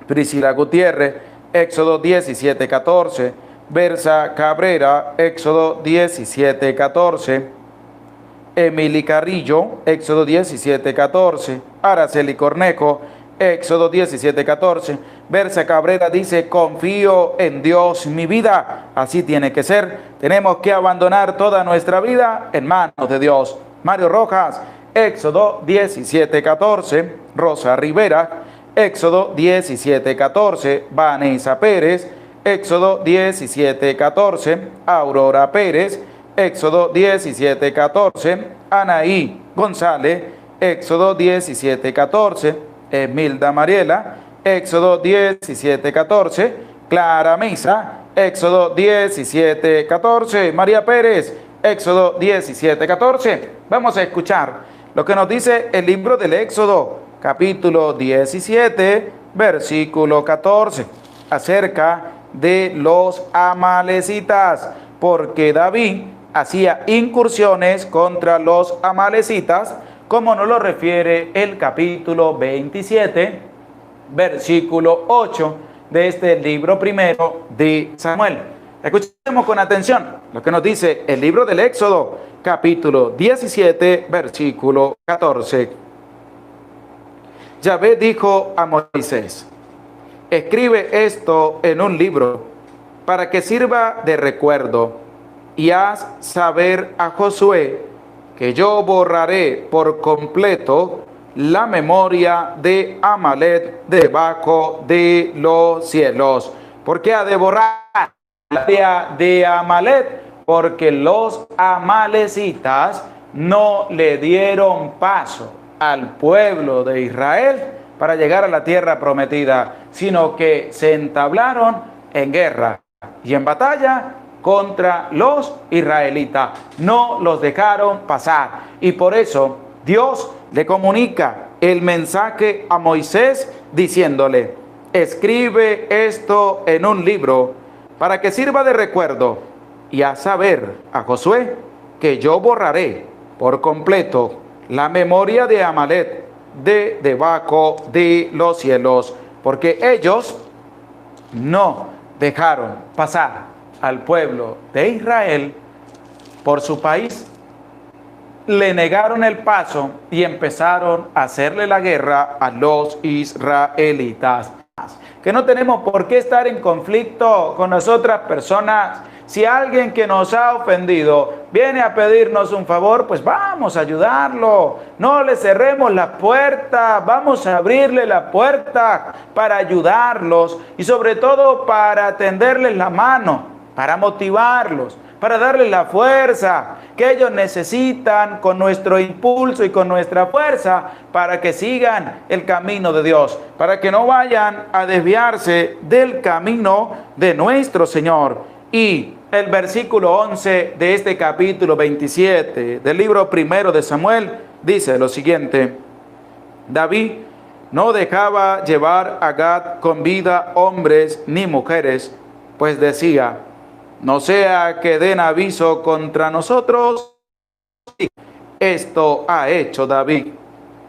Priscila Gutiérrez, Éxodo 17, 14. Bersa Cabrera, Éxodo 17, 14. Emily Carrillo, Éxodo 17, 14. Araceli Cornejo, Éxodo 17, 14. Bersa Cabrera dice: confío en Dios mi vida. Así tiene que ser. Tenemos que abandonar toda nuestra vida en manos de Dios. Mario Rojas, Éxodo 17, 14. Rosa Rivera, Éxodo 17, 14. Vanessa Pérez, Éxodo 17, 14. Aurora Pérez, Éxodo 17, 14. Anaí González, Éxodo 17, 14. Emilda Mariela, Éxodo 17, 14. Clara Misa, Éxodo 17, 14. María Pérez, Éxodo 17, 14. Vamos a escuchar lo que nos dice el libro del Éxodo, capítulo 17, versículo 14, acerca de los amalecitas, porque David hacía incursiones contra los amalecitas, como nos lo refiere el capítulo 27, versículo 8 de este libro primero de Samuel. Escuchemos con atención lo que nos dice el libro del Éxodo, capítulo 17, versículo 14. Yahvé dijo a Moisés: escribe esto en un libro para que sirva de recuerdo, y haz saber a Josué que yo borraré por completo la memoria de Amalek debajo de los cielos. ¿Por qué ha de borrar la memoria de Amalek? Porque los amalecitas no le dieron paso al pueblo de Israel para llegar a la tierra prometida, sino que se entablaron en guerra y en batalla contra los israelitas. No los dejaron pasar. Y por eso Dios le comunica el mensaje a Moisés diciéndole: escribe esto en un libro para que sirva de recuerdo, y haz saber a Josué que yo borraré por completo la memoria de Amalek de debajo de los cielos, porque ellos no dejaron pasar al pueblo de Israel por su país, le negaron el paso y empezaron a hacerle la guerra a los israelitas. Que no tenemos por qué estar en conflicto con las otras personas Si alguien que nos ha ofendido viene a pedirnos un favor, pues vamos a ayudarlo. No le cerremos la puerta, vamos a abrirle la puerta para ayudarlos y sobre todo para tenderles la mano, para motivarlos, para darles la fuerza que ellos necesitan con nuestro impulso y con nuestra fuerza para que sigan el camino de Dios, para que no vayan a desviarse del camino de nuestro Señor. Y el versículo 11 de este capítulo 27 del libro primero de Samuel dice lo siguiente: David no dejaba llevar a Gad con vida hombres ni mujeres, pues decía: no sea que den aviso contra nosotros. Esto ha hecho David.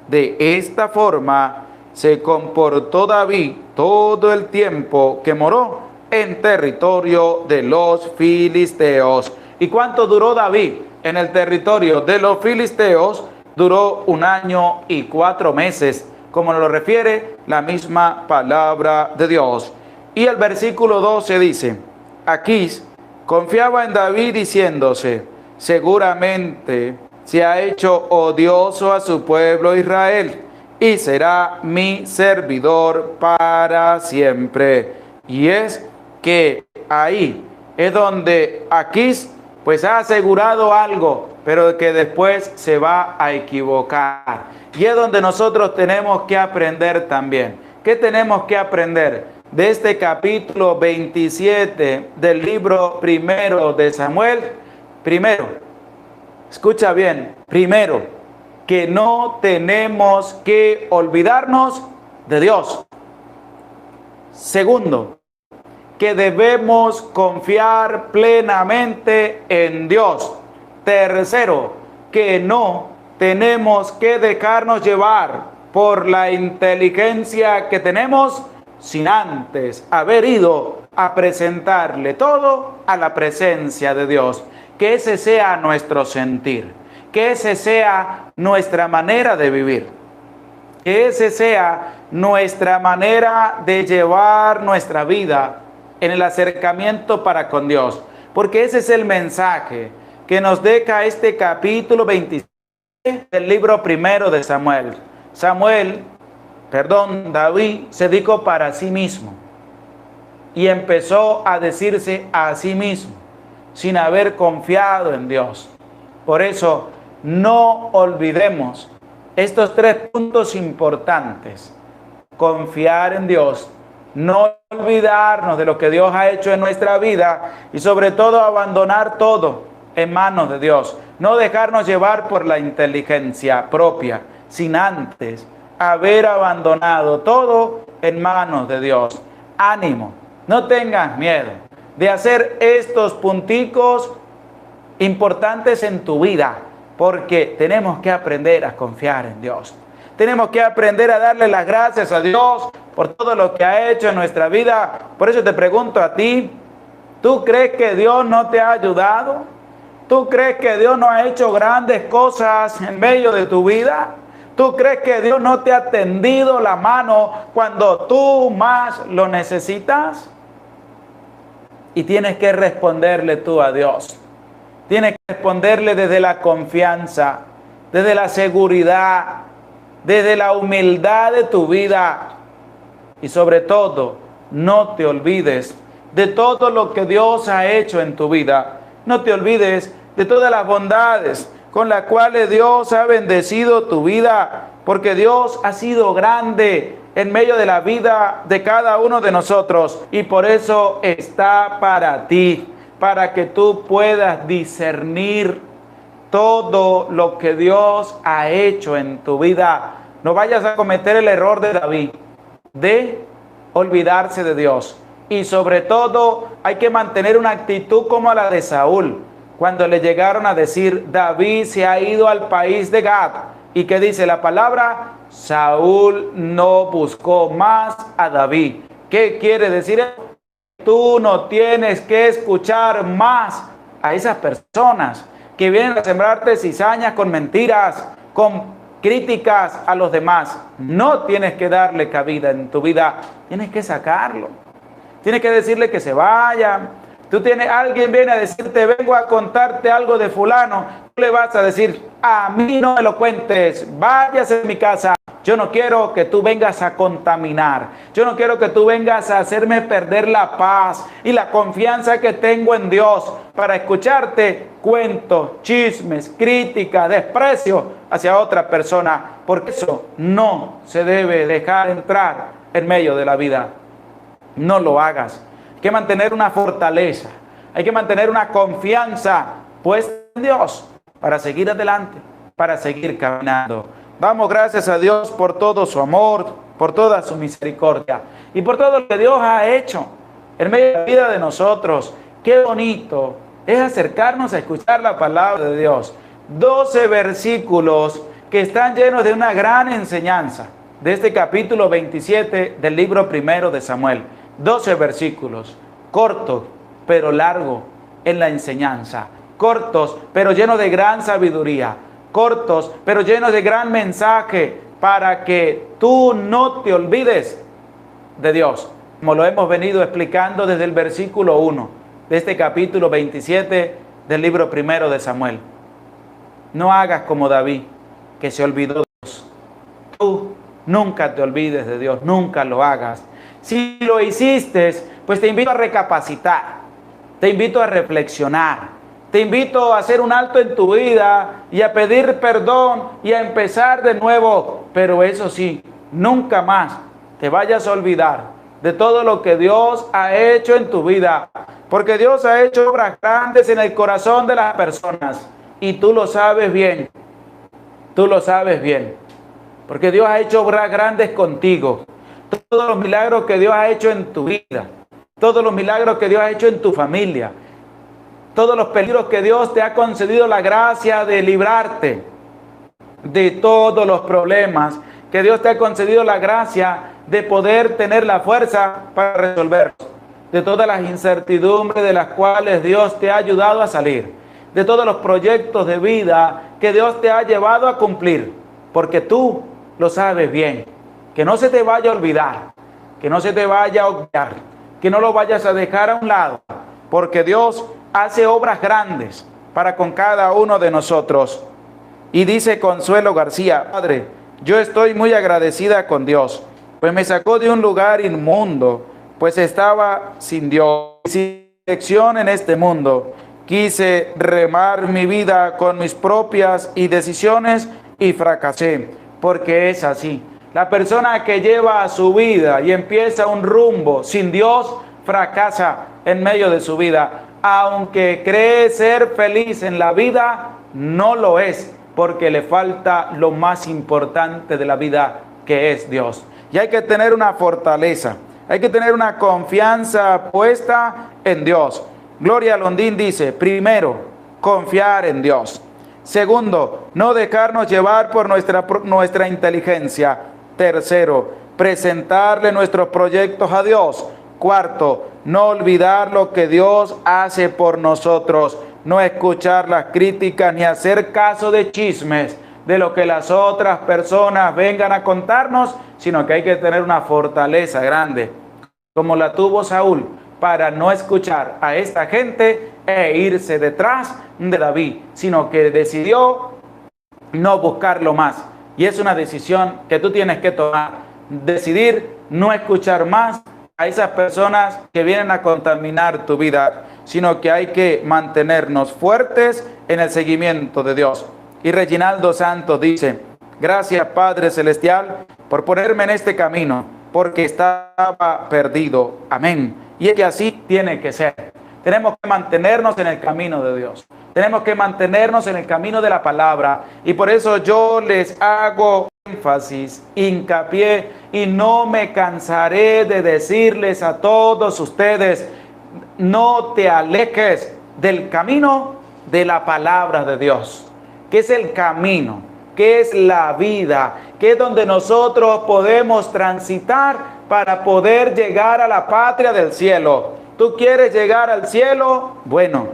De esta forma se comportó David todo el tiempo que moró en territorio de los filisteos. ¿Y cuánto duró David en el territorio de los filisteos? Duró 1 año y 4 meses, como nos lo refiere la misma palabra de Dios. Y el versículo 12 dice: Aquís confiaba en David diciéndose: seguramente se ha hecho odioso a su pueblo Israel y será mi servidor para siempre. Y es que ahí es donde Aquís pues ha asegurado algo, pero que después se va a equivocar. Y es donde nosotros tenemos que aprender también. ¿Qué tenemos que aprender de este capítulo 27 del libro primero de Samuel? Primero, escucha bien, primero, que no tenemos que olvidarnos de Dios. Segundo, que debemos confiar plenamente en Dios. Tercero, que no tenemos que dejarnos llevar por la inteligencia que tenemos sin antes haber ido a presentarle todo a la presencia de Dios. Que ese sea nuestro sentir, que ese sea nuestra manera de vivir, que ese sea nuestra manera de llevar nuestra vida en el acercamiento para con Dios, porque ese es el mensaje que nos deja este capítulo 27 del libro primero de Samuel. David se dijo para sí mismo y empezó a decirse a sí mismo sin haber confiado en Dios. Por eso no olvidemos estos 3 puntos importantes: confiar en Dios, no olvidarnos de lo que Dios ha hecho en nuestra vida y sobre todo abandonar todo en manos de Dios. No dejarnos llevar por la inteligencia propia, sin antes haber abandonado todo en manos de Dios. Ánimo, no tengas miedo de hacer estos punticos importantes en tu vida, porque tenemos que aprender a confiar en Dios. Tenemos que aprender a darle las gracias a Dios por todo lo que ha hecho en nuestra vida. Por eso te pregunto a ti, ¿tú crees que Dios no te ha ayudado? ¿Tú crees que Dios no ha hecho grandes cosas en medio de tu vida? ¿Tú crees que Dios no te ha tendido la mano cuando tú más lo necesitas? Y tienes que responderle tú a Dios. Tienes que responderle desde la confianza, desde la seguridad, desde la humildad de tu vida. Y sobre todo, no te olvides de todo lo que Dios ha hecho en tu vida. No te olvides de todas las bondades con las cuales Dios ha bendecido tu vida, porque Dios ha sido grande en medio de la vida de cada uno de nosotros y por eso está para ti, para que tú puedas discernir todo lo que Dios ha hecho en tu vida. No vayas a cometer el error de David, de olvidarse de Dios. Y sobre todo hay que mantener una actitud como la de Saúl, cuando le llegaron a decir: David se ha ido al país de Gad. ¿Y qué dice la palabra? Saúl no buscó más a David. ¿Qué quiere decir? Tú no tienes que escuchar más a esas personas que vienen a sembrarte cizañas con mentiras, con críticas a los demás. No tienes que darle cabida en tu vida, tienes que sacarlo. Tienes que decirle que se vaya, Alguien viene a decirte, vengo a contarte algo de fulano, tú le vas a decir, a mí no me lo cuentes, váyase de mi casa. Yo no quiero que tú vengas a contaminar. Yo no quiero que tú vengas a hacerme perder la paz y la confianza que tengo en Dios para escucharte cuentos, chismes, críticas, desprecio hacia otra persona. Porque eso no se debe dejar entrar en medio de la vida. No lo hagas. Hay que mantener una fortaleza. Hay que mantener una confianza puesta en Dios para seguir adelante, para seguir caminando. Damos gracias a Dios por todo su amor, por toda su misericordia y por todo lo que Dios ha hecho en medio de la vida de nosotros. Qué bonito es acercarnos a escuchar la palabra de Dios. 12 versículos que están llenos de una gran enseñanza de este capítulo 27 del libro primero de Samuel. 12 versículos, cortos pero largos en la enseñanza, cortos pero llenos de gran sabiduría, cortos pero llenos de gran mensaje para que tú no te olvides de Dios, como lo hemos venido explicando desde el versículo 1 de este capítulo 27 del libro primero de Samuel. No hagas como David, que se olvidó de Dios. Tú nunca te olvides de Dios, nunca lo hagas. Si lo hiciste, pues te invito a recapacitar, te invito a reflexionar, te invito a hacer un alto en tu vida y a pedir perdón y a empezar de nuevo. Pero eso sí, nunca más te vayas a olvidar de todo lo que Dios ha hecho en tu vida. Porque Dios ha hecho obras grandes en el corazón de las personas. Y tú lo sabes bien. Tú lo sabes bien. Porque Dios ha hecho obras grandes contigo. Todos los milagros que Dios ha hecho en tu vida. Todos los milagros que Dios ha hecho en tu familia. Todos los peligros que Dios te ha concedido la gracia de librarte de todos los problemas, que Dios te ha concedido la gracia de poder tener la fuerza para resolverlos, de todas las incertidumbres de las cuales Dios te ha ayudado a salir, de todos los proyectos de vida que Dios te ha llevado a cumplir, porque tú lo sabes bien, que no se te vaya a olvidar, que no se te vaya a olvidar, que no lo vayas a dejar a un lado, porque Dios hace obras grandes para con cada uno de nosotros. Y dice Consuelo García, Padre, yo estoy muy agradecida con Dios, pues me sacó de un lugar inmundo, pues estaba sin Dios, sin dirección en este mundo. Quise remar mi vida con mis propias decisiones y fracasé, porque es así. La persona que lleva su vida y empieza un rumbo sin Dios, fracasa en medio de su vida. Aunque cree ser feliz en la vida, no lo es, porque le falta lo más importante de la vida, que es Dios. Y hay que tener una fortaleza, hay que tener una confianza puesta en Dios. Gloria Londín dice, primero, confiar en Dios. Segundo, no dejarnos llevar por nuestra inteligencia. Tercero, presentarle nuestros proyectos a Dios. Cuarto, no olvidar lo que Dios hace por nosotros. No escuchar las críticas ni hacer caso de chismes de lo que las otras personas vengan a contarnos, sino que hay que tener una fortaleza grande, como la tuvo Saúl, para no escuchar a esta gente e irse detrás de David, sino que decidió no buscarlo más. Y es una decisión que tú tienes que tomar, decidir no escuchar más a esas personas que vienen a contaminar tu vida, sino que hay que mantenernos fuertes en el seguimiento de Dios. Y Reginaldo Santos dice, gracias Padre Celestial por ponerme en este camino, porque estaba perdido. Amén. Y es que así tiene que ser. Tenemos que mantenernos en el camino de Dios. Tenemos que mantenernos en el camino de la palabra. Y por eso yo les hago énfasis, hincapié, y no me cansaré de decirles a todos ustedes, no te alejes del camino de la palabra de Dios. ¿Qué es el camino? ¿Qué es la vida? ¿Qué es donde nosotros podemos transitar para poder llegar a la patria del cielo? ¿Tú quieres llegar al cielo? Bueno,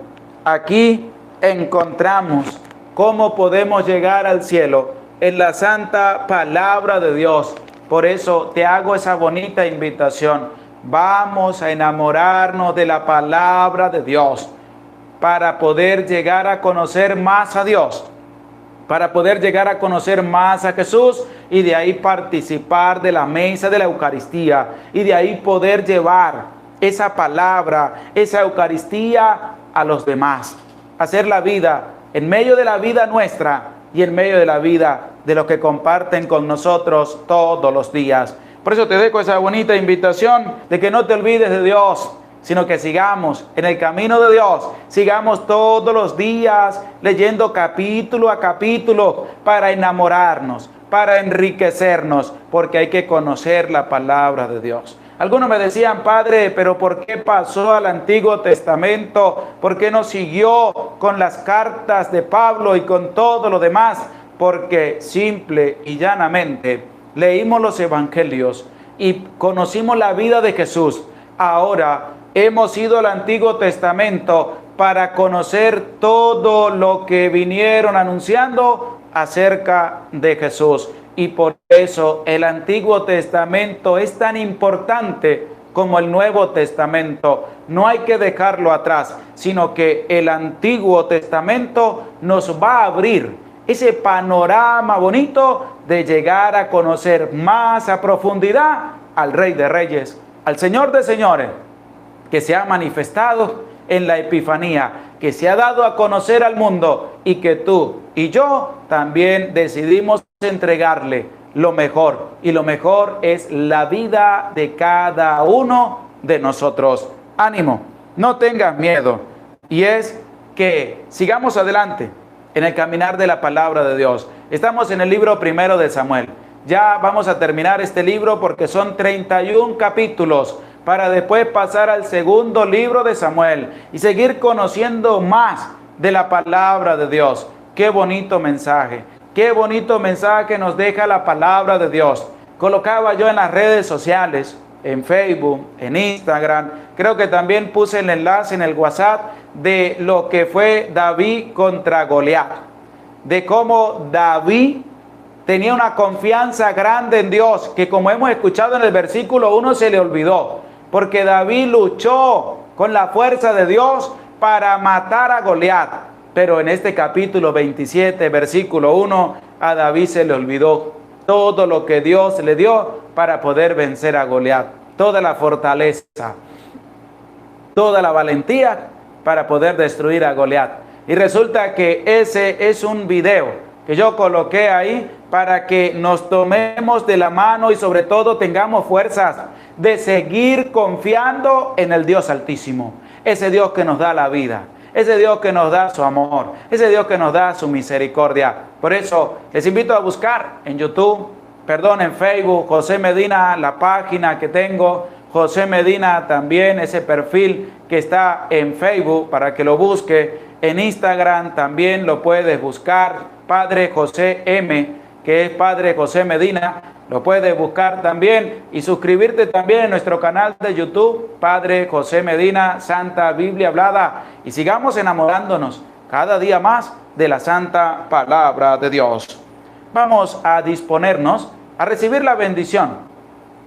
aquí encontramos cómo podemos llegar al cielo en la santa palabra de Dios. Por eso te hago esa bonita invitación. Vamos a enamorarnos de la palabra de Dios para poder llegar a conocer más a Dios, para poder llegar a conocer más a Jesús y de ahí participar de la mesa de la Eucaristía y de ahí poder llevar esa palabra, esa Eucaristía a los demás. Hacer la vida en medio de la vida nuestra y en medio de la vida de los que comparten con nosotros todos los días. Por eso te dejo esa bonita invitación de que no te olvides de Dios, sino que sigamos en el camino de Dios, sigamos todos los días leyendo capítulo a capítulo para enamorarnos, para enriquecernos, porque hay que conocer la palabra de Dios. Algunos me decían, Padre, pero ¿por qué pasó al Antiguo Testamento? ¿Por qué no siguió con las cartas de Pablo y con todo lo demás? Porque simple y llanamente leímos los evangelios y conocimos la vida de Jesús. Ahora hemos ido al Antiguo Testamento para conocer todo lo que vinieron anunciando acerca de Jesús. Y por eso el Antiguo Testamento es tan importante como el Nuevo Testamento. No hay que dejarlo atrás, sino que el Antiguo Testamento nos va a abrir ese panorama bonito de llegar a conocer más a profundidad al Rey de Reyes, al Señor de Señores, que se ha manifestado en la Epifanía, que se ha dado a conocer al mundo y que tú y yo también decidimos entregarle lo mejor. Y lo mejor es la vida de cada uno de nosotros. Ánimo, no tengas miedo. Y es que sigamos adelante en el caminar de la palabra de Dios. Estamos en el libro primero de Samuel. Ya vamos a terminar este libro porque son 31 capítulos para después pasar al segundo libro de Samuel y seguir conociendo más de la palabra de Dios. Qué bonito mensaje nos deja la palabra de Dios. Colocaba yo en las redes sociales, en Facebook, en Instagram, creo que también puse el enlace en el WhatsApp de lo que fue David contra Goliat, de cómo David tenía una confianza grande en Dios, que como hemos escuchado en el versículo 1 se le olvidó, porque David luchó con la fuerza de Dios para matar a Goliat. Pero en este capítulo 27, versículo 1, a David se le olvidó todo lo que Dios le dio para poder vencer a Goliat, toda la fortaleza, toda la valentía para poder destruir a Goliat. Y resulta que ese es un video que yo coloqué ahí para que nos tomemos de la mano y sobre todo tengamos fuerzas de seguir confiando en el Dios Altísimo, ese Dios que nos da la vida, ese Dios que nos da su amor, ese Dios que nos da su misericordia. Por eso les invito a buscar en en Facebook, José Medina, la página que tengo, José Medina también, ese perfil que está en Facebook para que lo busque. En Instagram también lo puedes buscar, Padre José M, que es Padre José Medina. Lo puedes buscar también y suscribirte también en nuestro canal de YouTube, Padre José Medina, Santa Biblia Hablada. Y sigamos enamorándonos cada día más de la Santa Palabra de Dios. Vamos a disponernos a recibir la bendición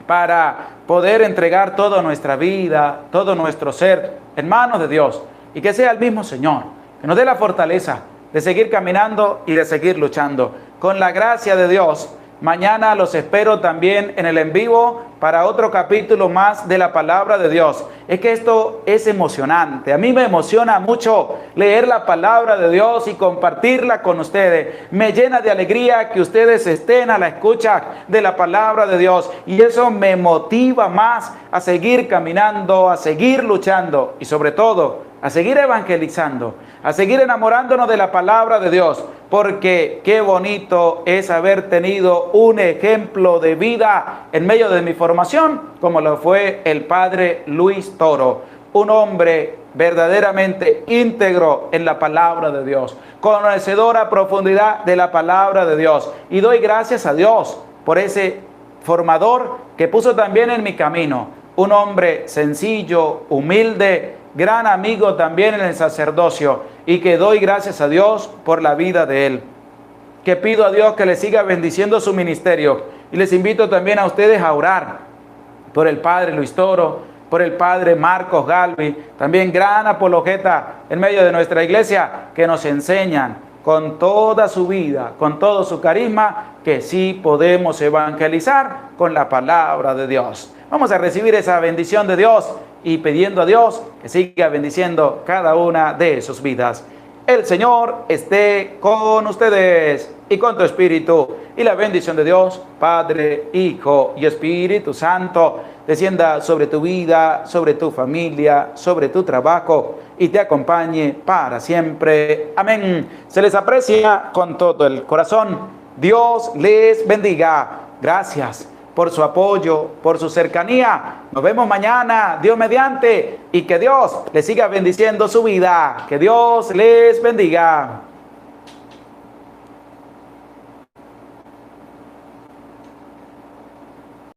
para poder entregar toda nuestra vida, todo nuestro ser en manos de Dios. Y que sea el mismo Señor que nos dé la fortaleza de seguir caminando y de seguir luchando. Con la gracia de Dios, mañana los espero también en el en vivo para otro capítulo más de la palabra de Dios. Es que esto es emocionante. A mí me emociona mucho leer la palabra de Dios y compartirla con ustedes. Me llena de alegría que ustedes estén a la escucha de la palabra de Dios. Y eso me motiva más a seguir caminando, a seguir luchando y sobre todo a seguir evangelizando, a seguir enamorándonos de la palabra de Dios, porque qué bonito es haber tenido un ejemplo de vida en medio de mi formación, como lo fue el Padre Luis Toro, un hombre verdaderamente íntegro en la palabra de Dios, conocedor a profundidad de la palabra de Dios. Y doy gracias a Dios por ese formador que puso también en mi camino, un hombre sencillo, humilde, gran amigo también en el sacerdocio, y que doy gracias a Dios por la vida de él. Que pido a Dios que le siga bendiciendo su ministerio, y les invito también a ustedes a orar por el Padre Luis Toro, por el padre Marcos Galvi, también gran apologeta en medio de nuestra iglesia, que nos enseñan con toda su vida, con todo su carisma, que sí podemos evangelizar con la palabra de Dios. Vamos a recibir esa bendición de Dios y pidiendo a Dios que siga bendiciendo cada una de sus vidas. El Señor esté con ustedes y con tu espíritu, y la bendición de Dios, Padre, Hijo y Espíritu Santo, descienda sobre tu vida, sobre tu familia, sobre tu trabajo y te acompañe para siempre. Amén. Se les aprecia con todo el corazón. Dios les bendiga. Gracias por su apoyo, por su cercanía. Nos vemos mañana, Dios mediante, y que Dios les siga bendiciendo su vida. Que Dios les bendiga.